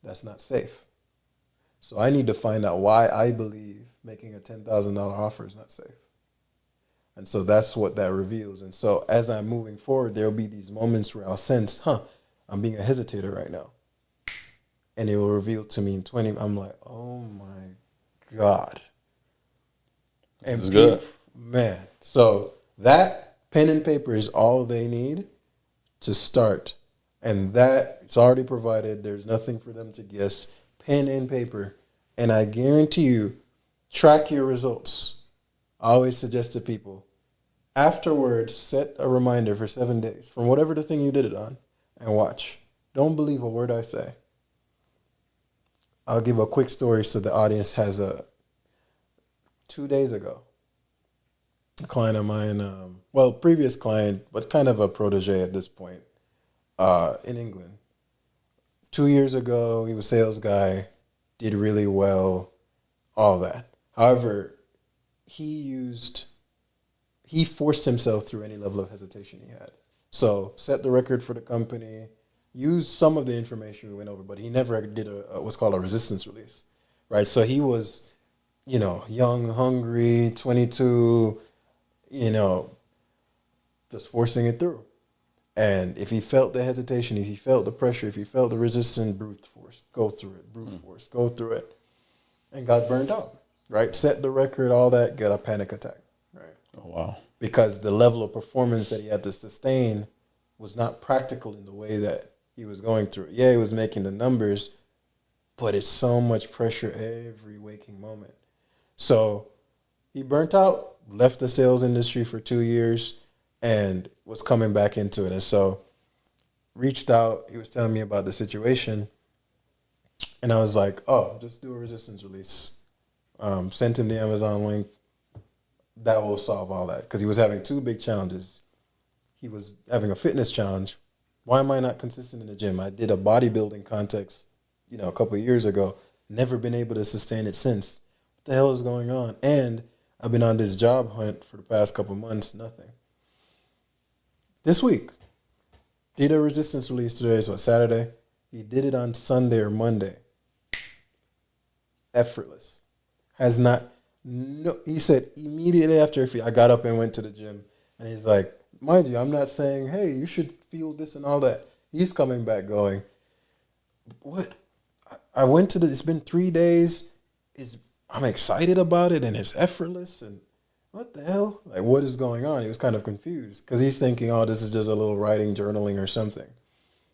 that's not safe. So I need to find out why I believe making a $10,000 offer is not safe. And so that's what that reveals. And so as I'm moving forward, there'll be these moments where I'll sense, I'm being a hesitator right now. And it will reveal to me in 20, I'm like, oh my God. This is good. Man. So that pen and paper is all they need to start. And that it's already provided. There's nothing for them to guess. Pen and paper. And I guarantee you, track your results. I always suggest to people, Afterwards, set a reminder for 7 days from whatever the thing you did it on and watch. Don't believe a word I say. I'll give a quick story so the audience has 2 days ago, a client of mine, previous client, but kind of a protege at this point, in England. 2 years ago, he was a sales guy, did really well, all that. However, he forced himself through any level of hesitation he had. So set the record for the company, used some of the information we went over, but he never did what's called a resistance release, right? So he was, young, hungry, 22, just forcing it through. And if he felt the hesitation, if he felt the pressure, if he felt the resistance, brute force, go through it, brute force, go through it, and got burned out, right? Set the record, all that, get a panic attack, right? Oh, wow. Because the level of performance that he had to sustain was not practical in the way that he was going through it. Yeah, he was making the numbers, but it's so much pressure every waking moment. So he burnt out, left the sales industry for 2 years, and was coming back into it. And so reached out, he was telling me about the situation, and I was like, oh, just do a resistance release. Sent him the Amazon link. That will solve all that. Because he was having two big challenges. He was having a fitness challenge. Why am I not consistent in the gym? I did a bodybuilding context, a couple of years ago. Never been able to sustain it since. What the hell is going on? And I've been on this job hunt for the past couple of months, nothing. This week, did a resistance release today, so Saturday. He did it on Sunday or Monday. Effortless. He said immediately after I got up and went to the gym, and he's like, mind you, I'm not saying, hey, you should feel this and all that. He's coming back going, what? I went to it's been 3 days. I'm excited about it, and it's effortless, and what the hell? Like, what is going on? He was kind of confused because he's thinking, oh, this is just a little writing, journaling or something.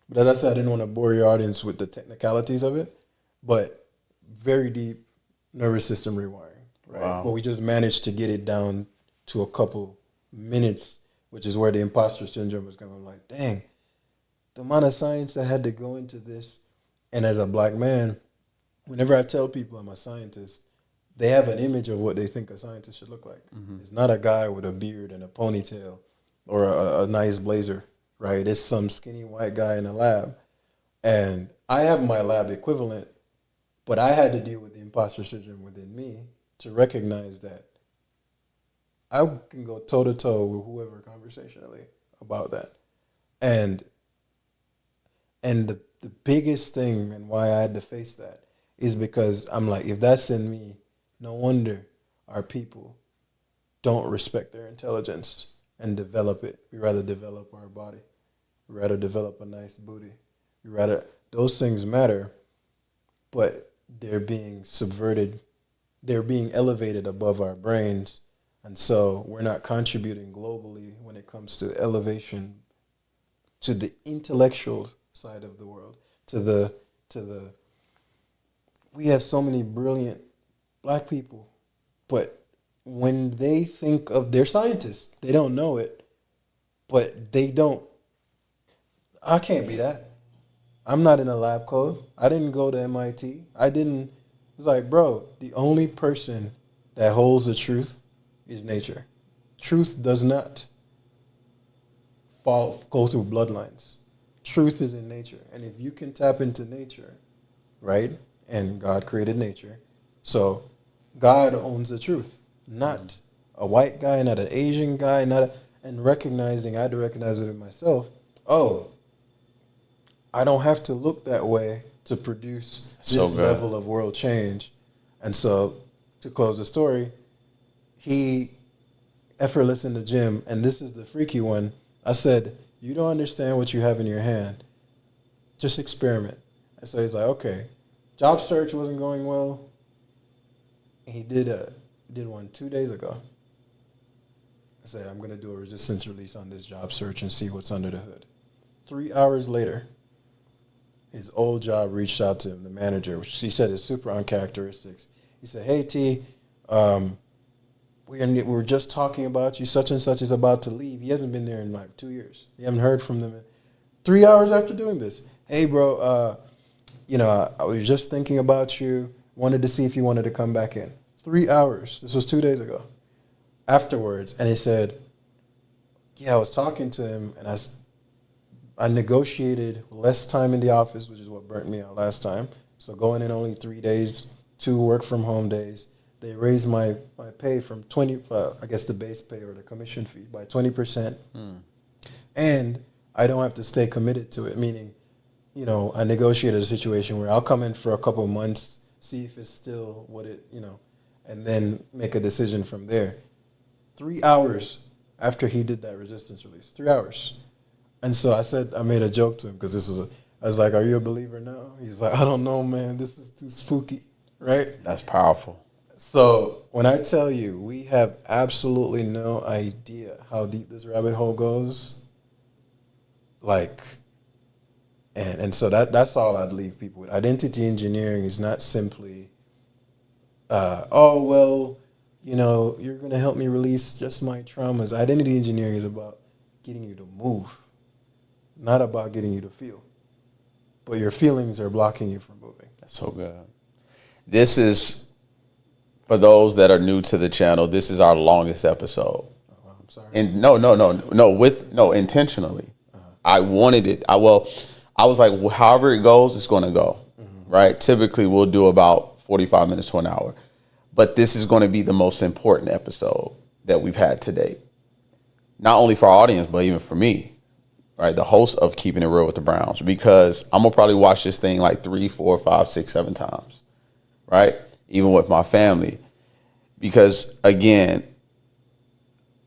But as I said, I didn't want to bore your audience with the technicalities of it, but very deep nervous system rewiring, right? Wow. But we just managed to get it down to a couple minutes, which is where the imposter syndrome was coming. I'm like, dang, the amount of science that had to go into this. And as a black man, whenever I tell people I'm a scientist, they have an image of what they think a scientist should look like. Mm-hmm. It's not a guy with a beard and a ponytail or a nice blazer, right? It's some skinny white guy in a lab. And I have my lab equivalent, but I had to deal with the imposter syndrome within me to recognize that I can go toe-to-toe with whoever conversationally about that. And the biggest thing and why I had to face that is because I'm like, if that's in me, no wonder our people don't respect their intelligence and develop it. We rather develop our body. We rather develop a nice booty. Those things matter, but they're being subverted. They're being elevated above our brains. And so we're not contributing globally when it comes to elevation to the intellectual side of the world, we have so many brilliant black people, but when they think of their scientists, they don't know it, but I can't be that. I'm not in a lab coat. I didn't go to MIT. It's like, bro, the only person that holds the truth is nature. Truth does not go through bloodlines. Truth is in nature. And if you can tap into nature, right? And God created nature. So God owns the truth, not a white guy, not an Asian guy, and recognizing, I had to recognize it in myself. Oh, I don't have to look that way to produce this level of world change. And so, to close the story, he effortless in the gym, and this is the freaky one. I said, you don't understand what you have in your hand. Just experiment. And so he's like, okay. Job search wasn't going well. He did one 2 days ago. I said, I'm going to do a resistance release on this job search and see what's under the hood. 3 hours later, his old job reached out to him, the manager, which he said is super uncharacteristics. He said, hey, T, we were just talking about you. Such and such is about to leave. He hasn't been there in like 2 years. You haven't heard from them. 3 hours after doing this, hey, bro, I was just thinking about you. Wanted to see if you wanted to come back in. 3 hours. This was 2 days ago. Afterwards, and he said, yeah, I was talking to him, and I negotiated less time in the office, which is what burnt me out last time. So going in only 3 days, 2 work from home days. They raised my pay from 20, I guess the base pay or the commission fee by 20%. And I don't have to stay committed to it, meaning, I negotiated a situation where I'll come in for a couple of months, see if it's still what it, and then make a decision from there. 3 hours after he did that resistance release, 3 hours. And so I made a joke to him because I was like, are you a believer now? He's like, I don't know, man. This is too spooky, right? That's powerful. So when I tell you, we have absolutely no idea how deep this rabbit hole goes. And so that's all I'd leave people with. Identity engineering is not simply, you're going to help me release just my traumas. Identity engineering is about getting you to move, not about getting you to feel. But your feelings are blocking you from moving. That's so good. This is, for those that are new to the channel, this is our longest episode. Oh, I'm sorry. And intentionally. I wanted it. I was like, well, however it goes, it's going to go, right? Typically, we'll do about 45 minutes to an hour. But this is going to be the most important episode that we've had to date. Not only for our audience, but even for me, right? The host of Keeping It Real with the Browns, because I'm going to probably watch this thing like 3, 4, 5, 6, 7 times, right? Even with my family. Because, again,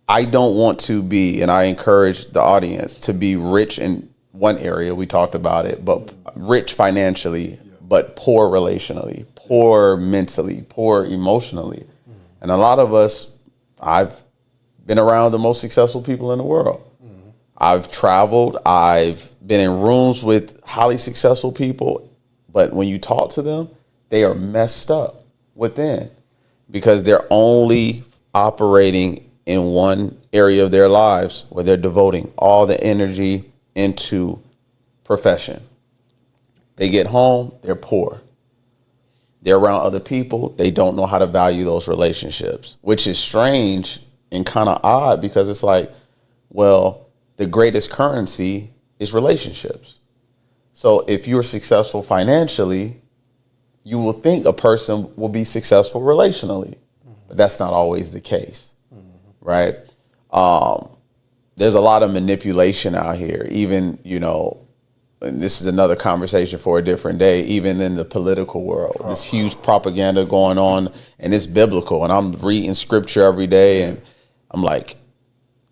I don't want to be, and I encourage the audience to be rich in one area, we talked about it, but rich financially, but poor relationally, poor mentally, poor emotionally. And a lot of us, I've been around the most successful people in the world. I've traveled, I've been in rooms with highly successful people, but when you talk to them, they are messed up within because they're only operating in one area of their lives where they're devoting all the energy into profession. They get home, they're poor. They're around other people, they don't know how to value those relationships, which is strange and kind of odd because it's like, well, the greatest currency is relationships. So if you're successful financially, you will think a person will be successful relationally, but that's not always the case. Right? There's a lot of manipulation out here, even, and this is another conversation for a different day, even in the political world. This huge propaganda going on, and it's biblical. And I'm reading scripture every day, and I'm like,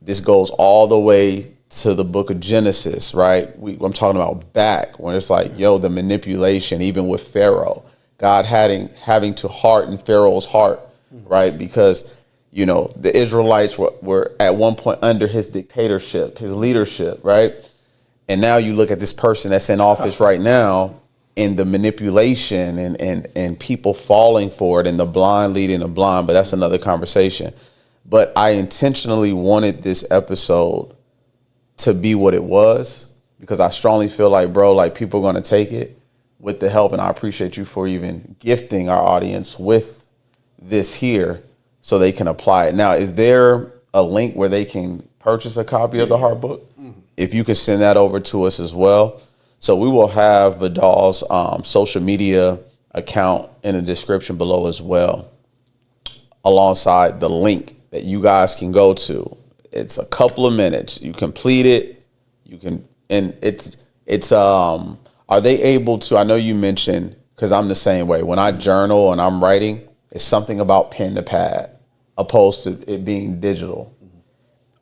this goes all the way to the book of Genesis, right? I'm talking about back when it's like, the manipulation, even with Pharaoh, God having to harden Pharaoh's heart, right? Because the Israelites were at one point under his dictatorship, his leadership, right? And now you look at this person that's in office right now and the manipulation and people falling for it and the blind leading the blind, but that's another conversation. But I intentionally wanted this episode to be what it was because I strongly feel like, bro, like people are going to take it with the help. And I appreciate you for even gifting our audience with this here so they can apply it. Now, is there a link where they can purchase a copy of the hard book? If you could send that over to us as well. So we will have Vadoll's social media account in the description below as well, alongside the link that you guys can go to. It's a couple of minutes. You complete it. You can, and it's are they able to, I know you mentioned, because I'm the same way. When I journal and I'm writing, it's something about pen to pad opposed to it being digital.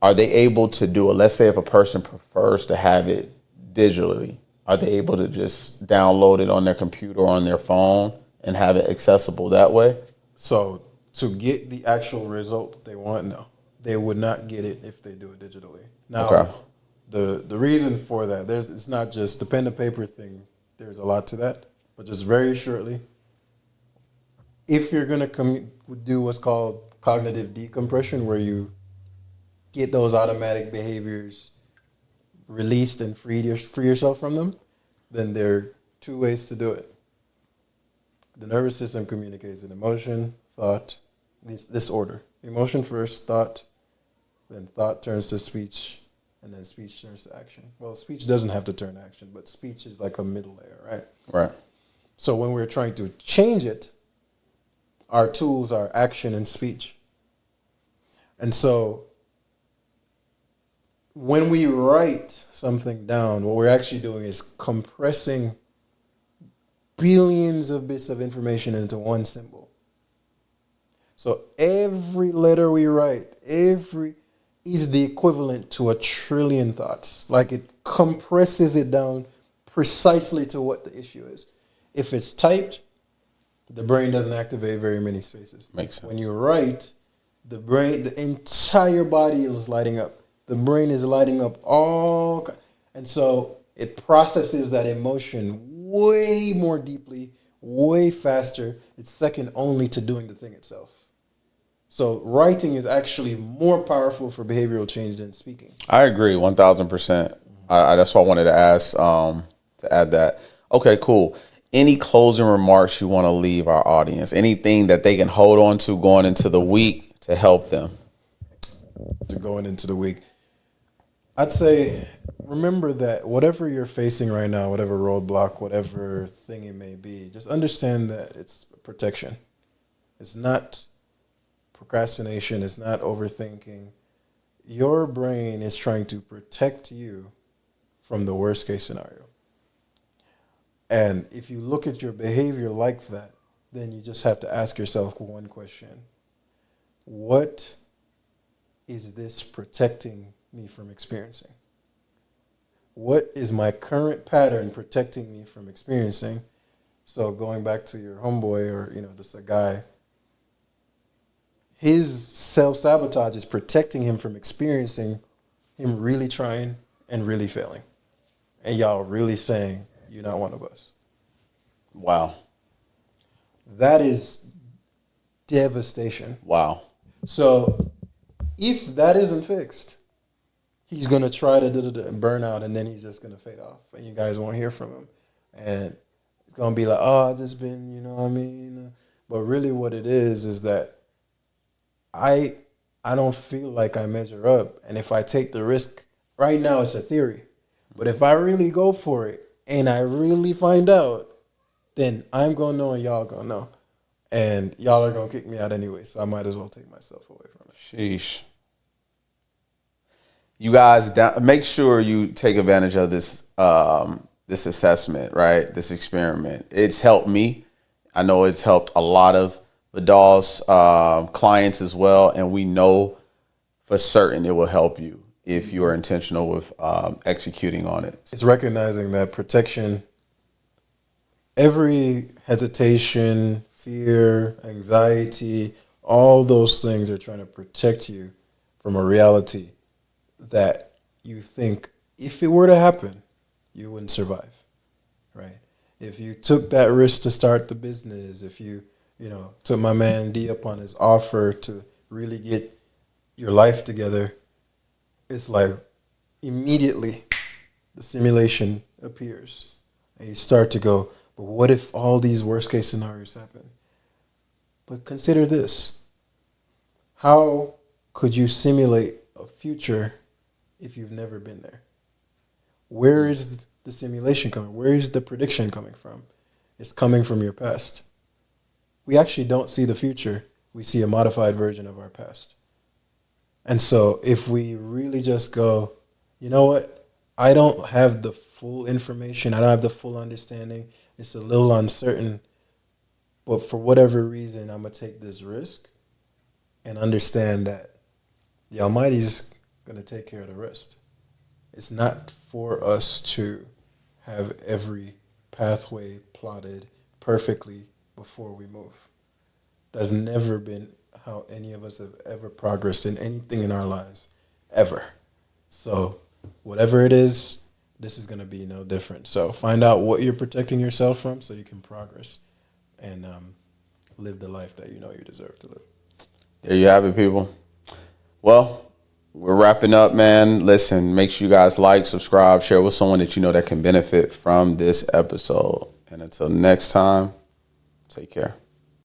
Are they able to do it? Let's say if a person prefers to have it digitally, are they able to just download it on their computer or on their phone and have it accessible that way? So to get the actual result they want, no. They would not get it if they do it digitally. Now, the reason for that, it's not just the pen to paper thing. There's a lot to that. But just very shortly, if you're going to do what's called cognitive decompression, where you get those automatic behaviors released and free yourself from them, then there are two ways to do it. The nervous system communicates in emotion, thought, this order. Emotion first, thought, then thought turns to speech, and then speech turns to action. Well, speech doesn't have to turn to action, but speech is like a middle layer, right? Right. So when we're trying to change it, our tools are action and speech. And so when we write something down, what we're actually doing is compressing billions of bits of information into one symbol. So every letter we write, is the equivalent to 1 trillion thoughts. Like, it compresses it down precisely to what the issue is. If it's typed, the brain doesn't activate very many spaces. Makes sense. When you write, the entire body is lighting up. The brain is lighting up and so it processes that emotion way more deeply, way faster. It's second only to doing the thing itself. So writing is actually more powerful for behavioral change than speaking. I agree 1,000%. That's why I wanted to ask, to add that. Okay, cool. Any closing remarks you want to leave our audience? Anything that they can hold on to going into the week to help them? Going into the week, I'd say remember that whatever you're facing right now, whatever roadblock, whatever thing it may be, just understand that it's protection. It's not procrastination. It's not overthinking. Your brain is trying to protect you from the worst case scenario. And if you look at your behavior like that, then you just have to ask yourself one question. What is this protecting me from experiencing? What is my current pattern protecting me from experiencing? So going back to your homeboy, or just a guy, his self-sabotage is protecting him from experiencing him really trying and really failing. And y'all really saying, you're not one of us. Wow. That is devastation. Wow. So if that isn't fixed, he's going to try to burn out, and then he's just going to fade off, and you guys won't hear from him. And it's going to be like, I've just been, But really what it is that I don't feel like I measure up. And if I take the risk, right now it's a theory. But if I really go for it and I really find out, then I'm going to know and y'all going to know. And y'all are going to kick me out anyway, so I might as well take myself away from it. Sheesh. You guys, make sure you take advantage of this this assessment, right? This experiment. It's helped me. I know it's helped a lot of Vadoll's clients as well, and we know for certain it will help you if you are intentional with executing on it. It's recognizing that protection, every hesitation, fear, anxiety, all those things are trying to protect you from a reality that you think if it were to happen, you wouldn't survive, right? If you took that risk to start the business, if you took my man D up on his offer to really get your life together, it's like immediately the simulation appears. And you start to go, but what if all these worst case scenarios happen? But consider this. How could you simulate a future if you've never been there? Where is the simulation coming? Where is the prediction coming from? It's coming from your past. We actually don't see the future. We see a modified version of our past. And so if we really just go, you know what? I don't have the full information. I don't have the full understanding. It's a little uncertain. But for whatever reason, I'm going to take this risk and understand that the Almighty's going to take care of the rest. It's not for us to have every pathway plotted perfectly before we move. That's never been how any of us have ever progressed in anything in our lives, ever. So whatever it is, this is going to be no different. So find out what you're protecting yourself from so you can progress and live the life that you know you deserve to live. There you have it, people. Well, we're wrapping up, man. Listen, make sure you guys like, subscribe, share with someone that you know that can benefit from this episode. And until next time, take care.